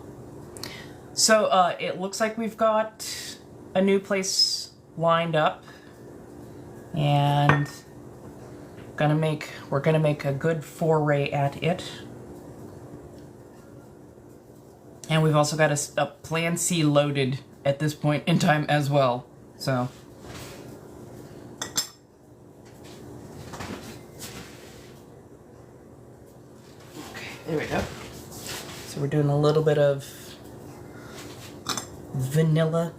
So it looks like we've got a new place lined up, and we're gonna make a good foray at it. And we've also got a plan C loaded at this point in time as well. So okay, there we go. So we're doing a little bit of vanilla.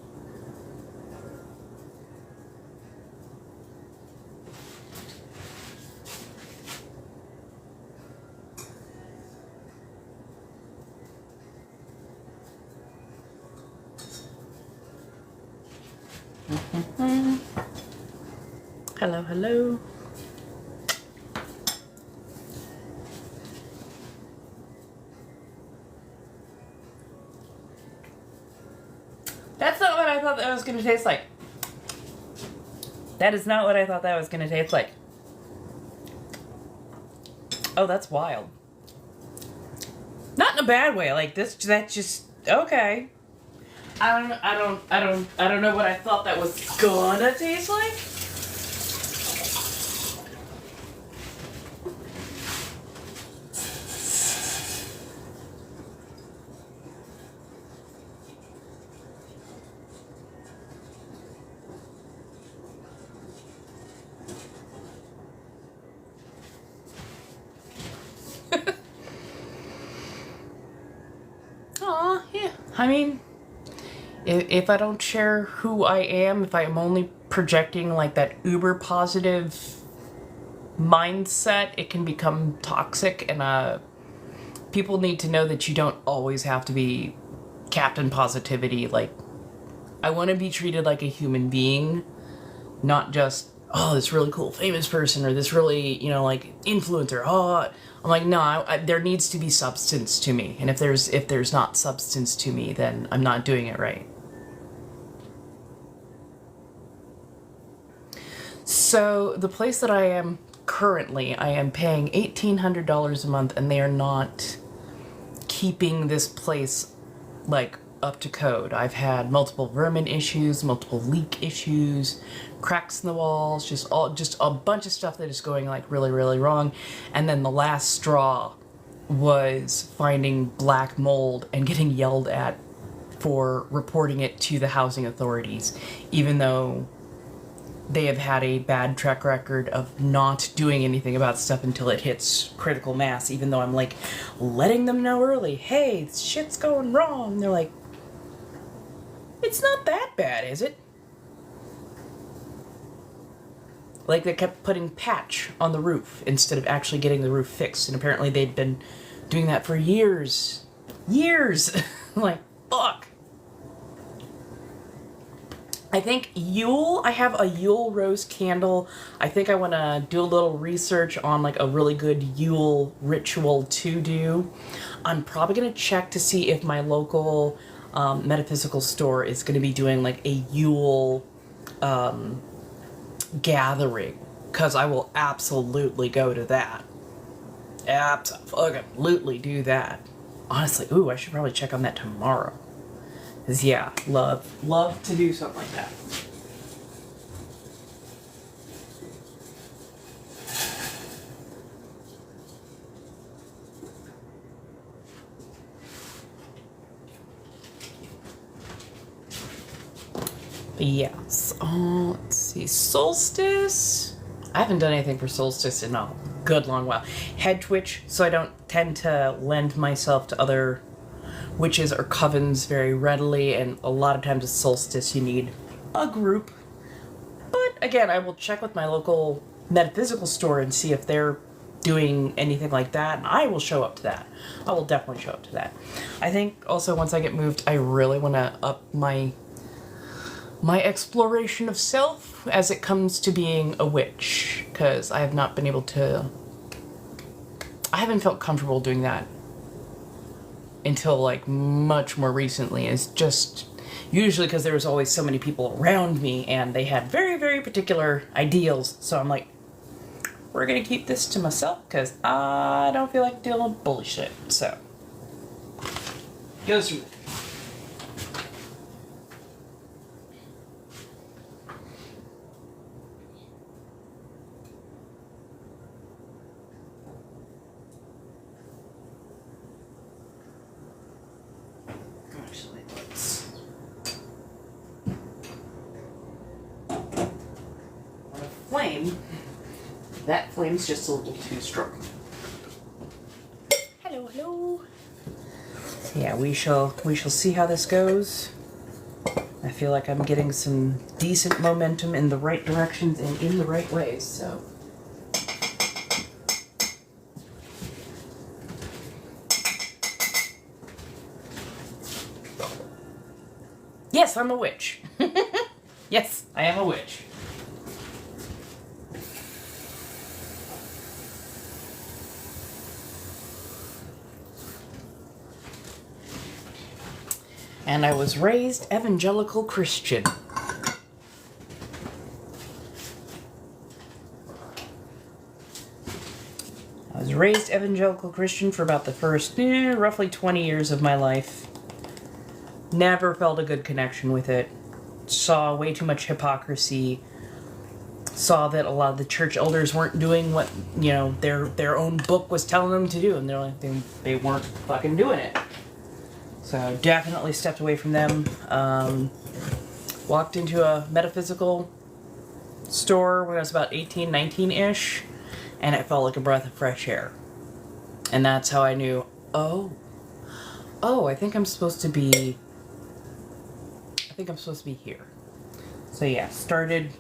Hello, hello. That's not what I thought that was going to taste like. That is not what I thought that was going to taste like. Oh, that's wild. Not in a bad way. Like this, that's just okay. I don't know what I thought that was gonna taste like. Aw, yeah. I mean, if I don't share who I am, if I am only projecting like that uber positive mindset, it can become toxic, and people need to know that you don't always have to be Captain Positivity. Like, I want to be treated like a human being, not just, oh, this really cool famous person, or this really, like, influencer. Oh, I'm like, no, there needs to be substance to me. And if there's not substance to me, then I'm not doing it right. So the place that I am currently, I am paying $1,800 a month, and they are not keeping this place like up to code. I've had multiple vermin issues, multiple leak issues, cracks in the walls, just a bunch of stuff that is going like really, really wrong. And then the last straw was finding black mold and getting yelled at for reporting it to the housing authorities, even though they have had a bad track record of not doing anything about stuff until it hits critical mass, even though I'm like letting them know early, hey, shit's going wrong. And they're like, it's not that bad, is it? Like, they kept putting patch on the roof instead of actually getting the roof fixed, and apparently they'd been doing that for years. Years! Like, fuck. I think Yule, I have a Yule rose candle. I think I want to do a little research on like a really good Yule ritual to do. I'm probably going to check to see if my local metaphysical store is going to be doing like a Yule gathering, because I will absolutely go to that. Absolutely do that. Honestly, ooh, I should probably check on that tomorrow. Because, yeah, love to do something like that. But yes, let's see, solstice. I haven't done anything for solstice in a good long while. Head twitch, so I don't tend to lend myself to other witches or covens very readily, and a lot of times at solstice you need a group. But again, I will check with my local metaphysical store and see if they're doing anything like that, and I will show up to that. I will definitely show up to that. I think also once I get moved, I really want to up my exploration of self as it comes to being a witch, because I have not been able to, I haven't felt comfortable doing that until like much more recently. It's just usually because there was always so many people around me and they had very, very particular ideals. So I'm like, we're gonna keep this to myself because I don't feel like dealing with bullshit. So goes through. Actually, let's on a flame. That flame's just a little too strong. Hello, hello. So yeah, we shall see how this goes. I feel like I'm getting some decent momentum in the right directions and in the right ways, so. Yes, I'm a witch. Yes, I am a witch. And I was raised evangelical Christian. I was raised evangelical Christian for about the first roughly 20 years of my life. Never felt a good connection with it. Saw way too much hypocrisy. Saw that a lot of the church elders weren't doing what, you know, their own book was telling them to do, and they're like, they weren't fucking doing it. So definitely stepped away from them. Walked into a metaphysical store when I was about 18, 19-ish, and it felt like a breath of fresh air. And that's how I knew, oh, I think I'm supposed to be here. So yeah, started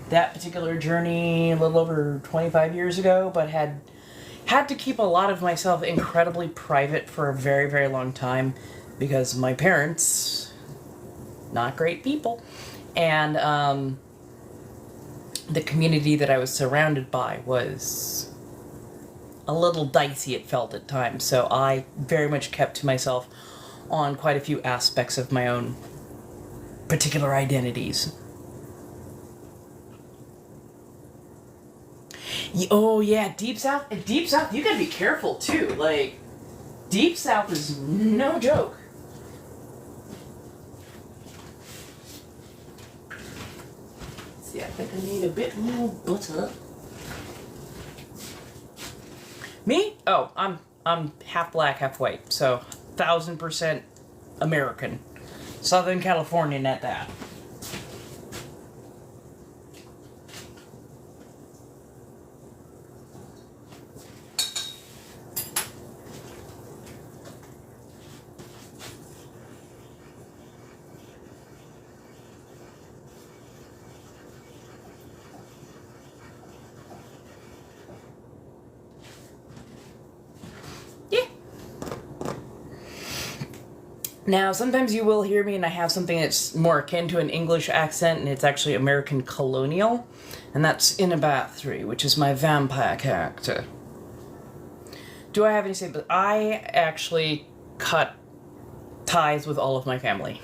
that particular journey a little over 25 years ago, but had to keep a lot of myself incredibly private for a very, very long time. Because my parents, not great people, and the community that I was surrounded by was a little dicey, it felt at times. So I very much kept to myself on quite a few aspects of my own particular identities. Oh yeah, Deep South, you gotta be careful too. Like, Deep South is no joke. See, I think I need a bit more butter. Me? Oh, I'm half black, half white, so 1000% American. Southern Californian at that. Now, sometimes you will hear me and I have something that's more akin to an English accent, and it's actually American colonial, and that's Inna4, 3, which is my vampire character. Do I have any say? But I actually cut ties with all of my family.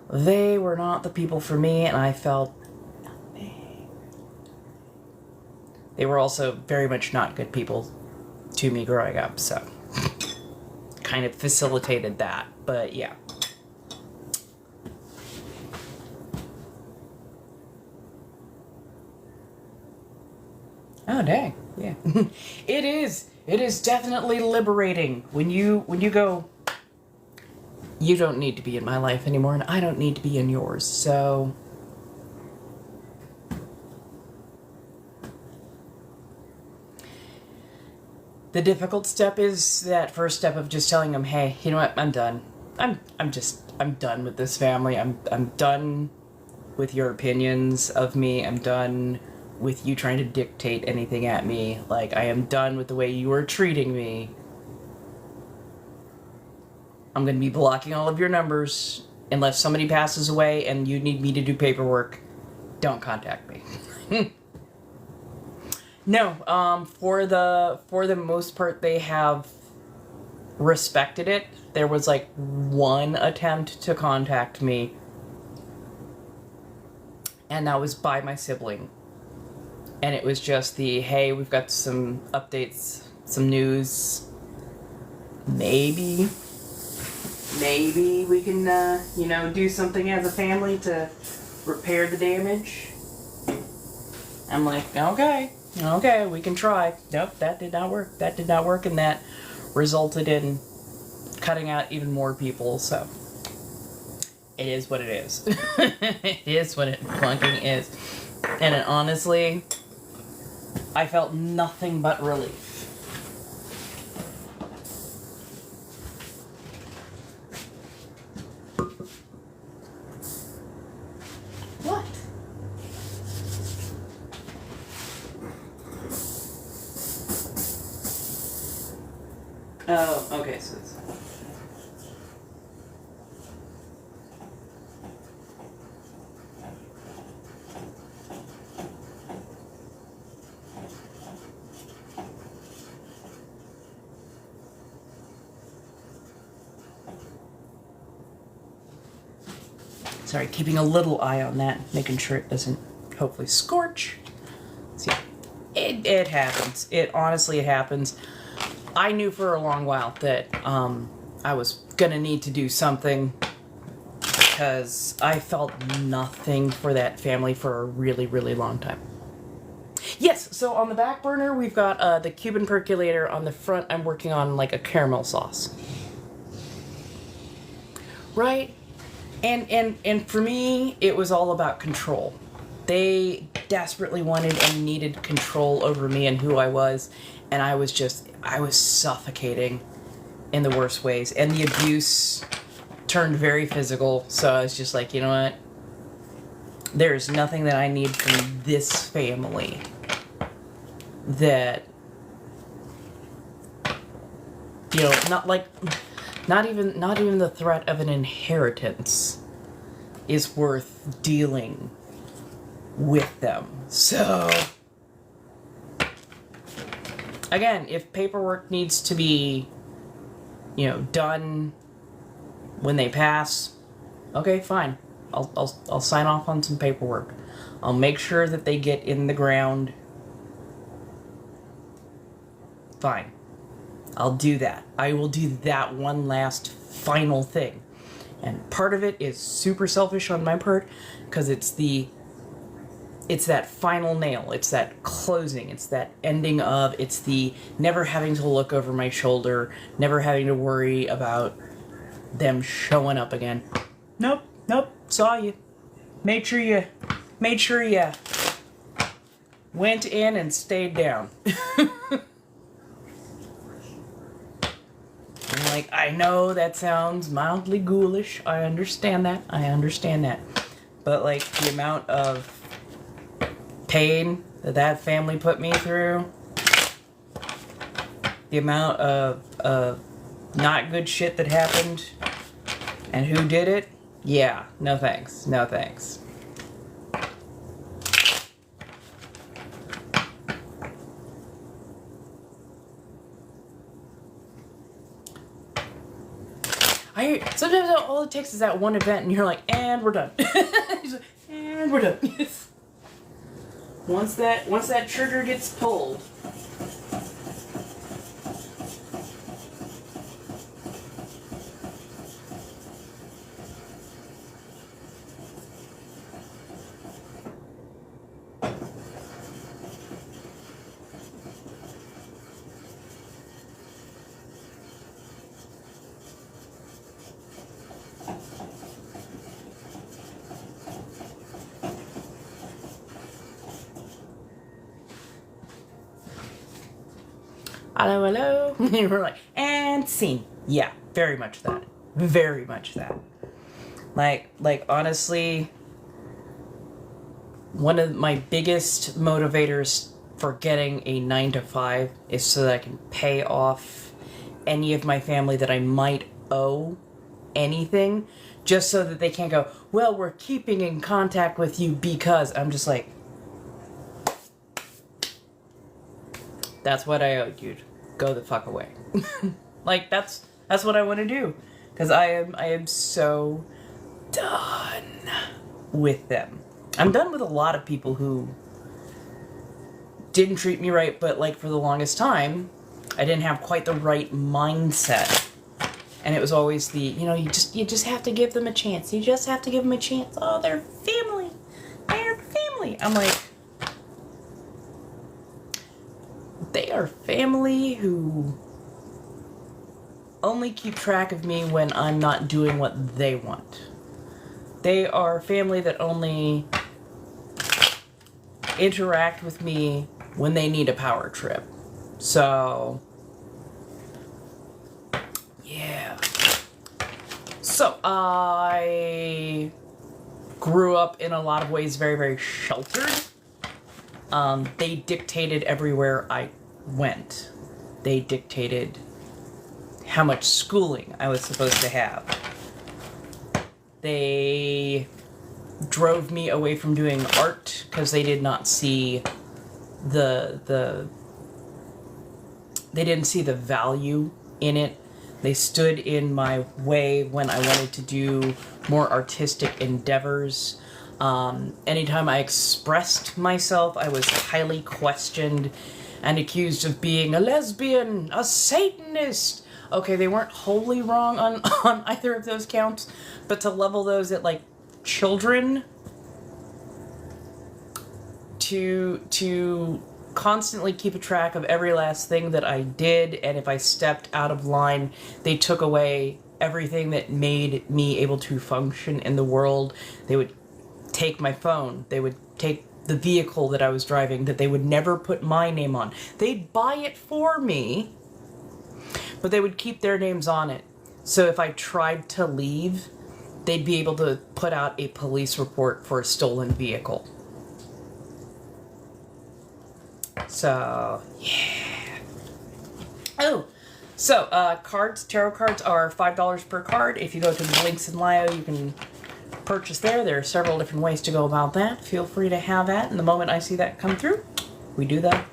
They were not the people for me, and I felt nothing. They were also very much not good people to me growing up, so kind of facilitated that, but yeah. Oh dang, yeah. It is definitely liberating when you go, you don't need to be in my life anymore and I don't need to be in yours. So the difficult step is that first step of just telling them, hey, you know what, I'm done. I'm done with this family. I'm done with your opinions of me. I'm done with you trying to dictate anything at me. Like, I am done with the way you are treating me. I'm going to be blocking all of your numbers unless somebody passes away and you need me to do paperwork. Don't contact me. No, for the most part, they have respected it. There was like one attempt to contact me, and that was by my sibling. And it was just the, hey, we've got some updates, some news. Maybe we can, do something as a family to repair the damage. I'm like, okay, we can try. Nope, that did not work, and that resulted in cutting out even more people, so it is what it is. It is what it fucking is. And honestly, I felt nothing but relief. What? Oh, okay, so it's... Sorry, keeping a little eye on that, making sure it doesn't hopefully scorch. See, it happens. It happens. I knew for a long while that I was gonna need to do something because I felt nothing for that family for a really, really long time. Yes, so on the back burner, we've got the Cuban percolator. On the front, I'm working on like a caramel sauce. Right? And for me, it was all about control. They desperately wanted and needed control over me and who I was, and I was suffocating in the worst ways. And the abuse turned very physical, so I was just like, you know what? There's nothing that I need from this family that, not even the threat of an inheritance is worth dealing with them. So, again, if paperwork needs to be, done when they pass, okay, fine. I'll sign off on some paperwork. I'll make sure that they get in the ground. Fine. I'll do that. I will do that one last final thing. And part of it is super selfish on my part, because it's that final nail. It's that closing. It's that ending of, it's the never having to look over my shoulder, never having to worry about them showing up again. Nope, saw you. Made sure you went in and stayed down. Like, I know that sounds mildly ghoulish. I understand that. But, like, the amount of pain that family put me through, the amount of not good shit that happened, and who did it, yeah, no thanks. Sometimes all it takes is that one event, and you're like, and we're done. And we're done. Once that trigger gets pulled. Hello. We're like, and scene. Yeah, very much that. Like, honestly, one of my biggest motivators for getting a 9 to 5 is so that I can pay off any of my family that I might owe anything, just so that they can't go, well, we're keeping in contact with you because. I'm just like, that's what I owed you. Go the fuck away. Like, that's what I want to do. Because I am so done with them. I'm done with a lot of people who didn't treat me right, but like for the longest time, I didn't have quite the right mindset. And it was always the, you just have to give them a chance. You just have to give them a chance. Oh, they're family. They're family. I'm like, they are family who only keep track of me when I'm not doing what they want. They are family that only interact with me when they need a power trip. So, yeah. So, I grew up in a lot of ways very, very sheltered. They dictated everywhere I went. They dictated how much schooling I was supposed to have. They drove me away from doing art because they did not see they didn't see the value in it. They stood in my way when I wanted to do more artistic endeavors. Anytime I expressed myself, I was highly questioned and accused of being a lesbian, a Satanist. Okay, they weren't wholly wrong on either of those counts, but to level those at, like, children, to constantly keep a track of every last thing that I did, and if I stepped out of line, they took away everything that made me able to function in the world. They would take my phone. They would take the vehicle that I was driving that they would never put my name on. They'd buy it for me, but they would keep their names on it. So if I tried to leave, they'd be able to put out a police report for a stolen vehicle. So, yeah. Oh, so, tarot cards are $5 per card. If you go to the links in bio, you can purchase there. There are several different ways to go about that. Feel free to have that. And the moment I see that come through, we do the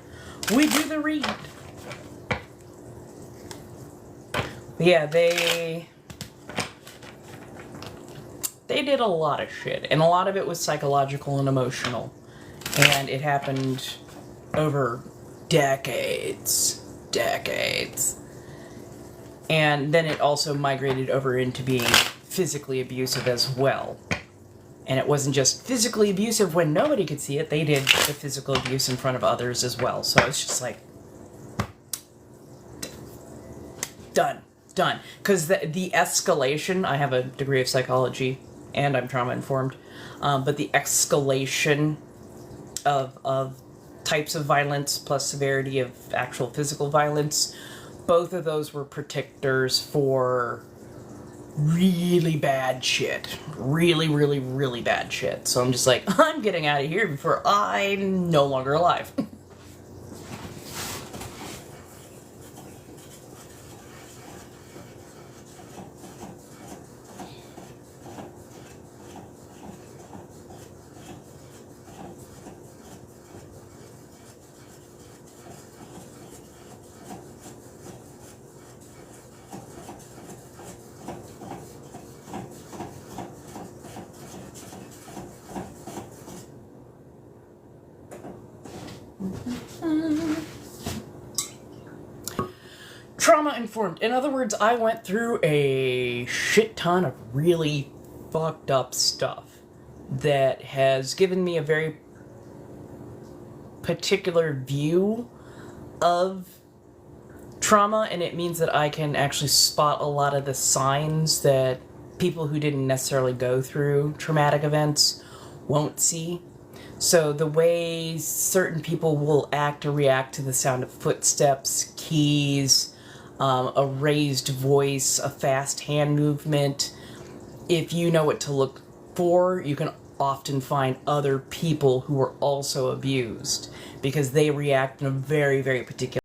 read. But yeah, they did a lot of shit, and a lot of it was psychological and emotional, and it happened over decades, and then it also migrated over into being physically abusive as well. And it wasn't just physically abusive when nobody could see it, they did the physical abuse in front of others as well. So it's just like, done. Because the escalation, I have a degree of psychology, and I'm trauma-informed, but the escalation of types of violence plus severity of actual physical violence, both of those were predictors for really bad shit. Really, really, really bad shit. So I'm just like, I'm getting out of here before I'm no longer alive. Trauma-informed. In other words, I went through a shit ton of really fucked up stuff that has given me a very particular view of trauma, and it means that I can actually spot a lot of the signs that people who didn't necessarily go through traumatic events won't see. So the way certain people will act or react to the sound of footsteps, keys, a raised voice, a fast hand movement, if you know what to look for, you can often find other people who are also abused because they react in a very, very particular